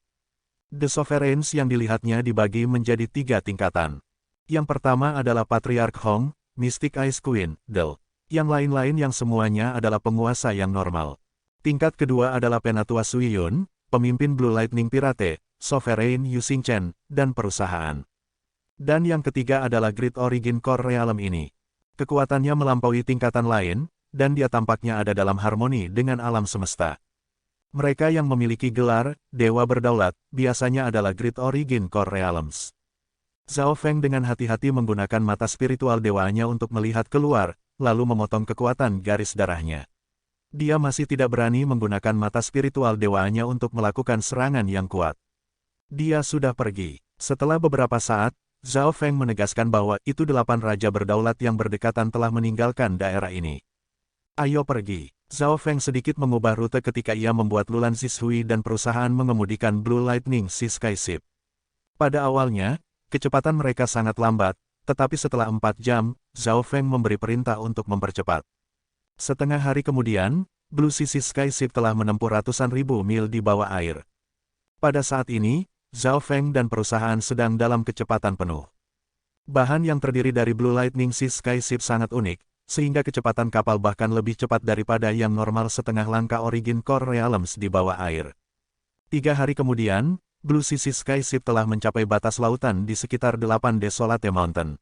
The Sovereigns yang dilihatnya dibagi menjadi 3 tingkatan. Yang pertama adalah Patriarch Hong, Mystic Ice Queen, Del. Yang lain-lain yang semuanya adalah penguasa yang normal. Tingkat kedua adalah Penatua Sui Yun, pemimpin Blue Lightning Pirate, Sovereign Yu Xingchen, dan perusahaan. Dan yang ketiga adalah Great Origin Core Realm ini. Kekuatannya melampaui tingkatan lain, dan dia tampaknya ada dalam harmoni dengan alam semesta. Mereka yang memiliki gelar Dewa Berdaulat, biasanya adalah Great Origin Core Realms. Zhao Feng dengan hati-hati menggunakan mata spiritual dewanya untuk melihat keluar, lalu memotong kekuatan garis darahnya. Dia masih tidak berani menggunakan mata spiritual dewanya untuk melakukan serangan yang kuat. Dia sudah pergi. Setelah beberapa saat, Zhao Feng menegaskan bahwa itu 8 raja berdaulat yang berdekatan telah meninggalkan daerah ini. Ayo pergi. Zhao Feng sedikit mengubah rute ketika ia membuat Lulan Zishui dan perusahaan mengemudikan Blue Lightning Sea Skyship. Pada awalnya, kecepatan mereka sangat lambat, tetapi setelah 4 jam, Zhao Feng memberi perintah untuk mempercepat. Setengah hari kemudian, Blue Sisi Skyship telah menempuh ratusan ribu mil di bawah air. Pada saat ini, Zhao Feng dan perusahaan sedang dalam kecepatan penuh. Bahan yang terdiri dari Blue Lightning Sea Skyship sangat unik, sehingga kecepatan kapal bahkan lebih cepat daripada yang normal setengah langkah Origin Core Realms di bawah air. 3 hari kemudian, Blue Sisi Skyship telah mencapai batas lautan di sekitar 8 Desolate Mountain.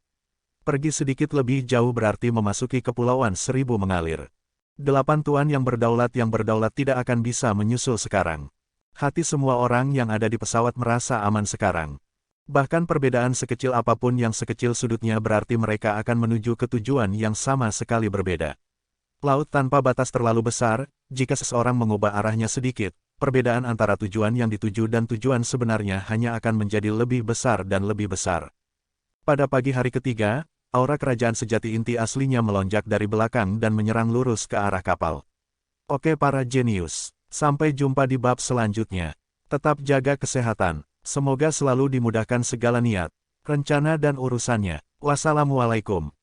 Pergi sedikit lebih jauh berarti memasuki kepulauan 1000 mengalir. 8 tuan yang berdaulat tidak akan bisa menyusul sekarang. Hati semua orang yang ada di pesawat merasa aman sekarang. Bahkan perbedaan sekecil apapun yang sekecil sudutnya berarti mereka akan menuju ke tujuan yang sama sekali berbeda. Laut tanpa batas terlalu besar, jika seseorang mengubah arahnya sedikit, perbedaan antara tujuan yang dituju dan tujuan sebenarnya hanya akan menjadi lebih besar dan lebih besar. Pada pagi hari ketiga, aura kerajaan sejati inti aslinya melonjak dari belakang dan menyerang lurus ke arah kapal. Oke para jenius. Sampai jumpa di bab selanjutnya. Tetap jaga kesehatan. Semoga selalu dimudahkan segala niat, rencana dan urusannya. Wassalamualaikum.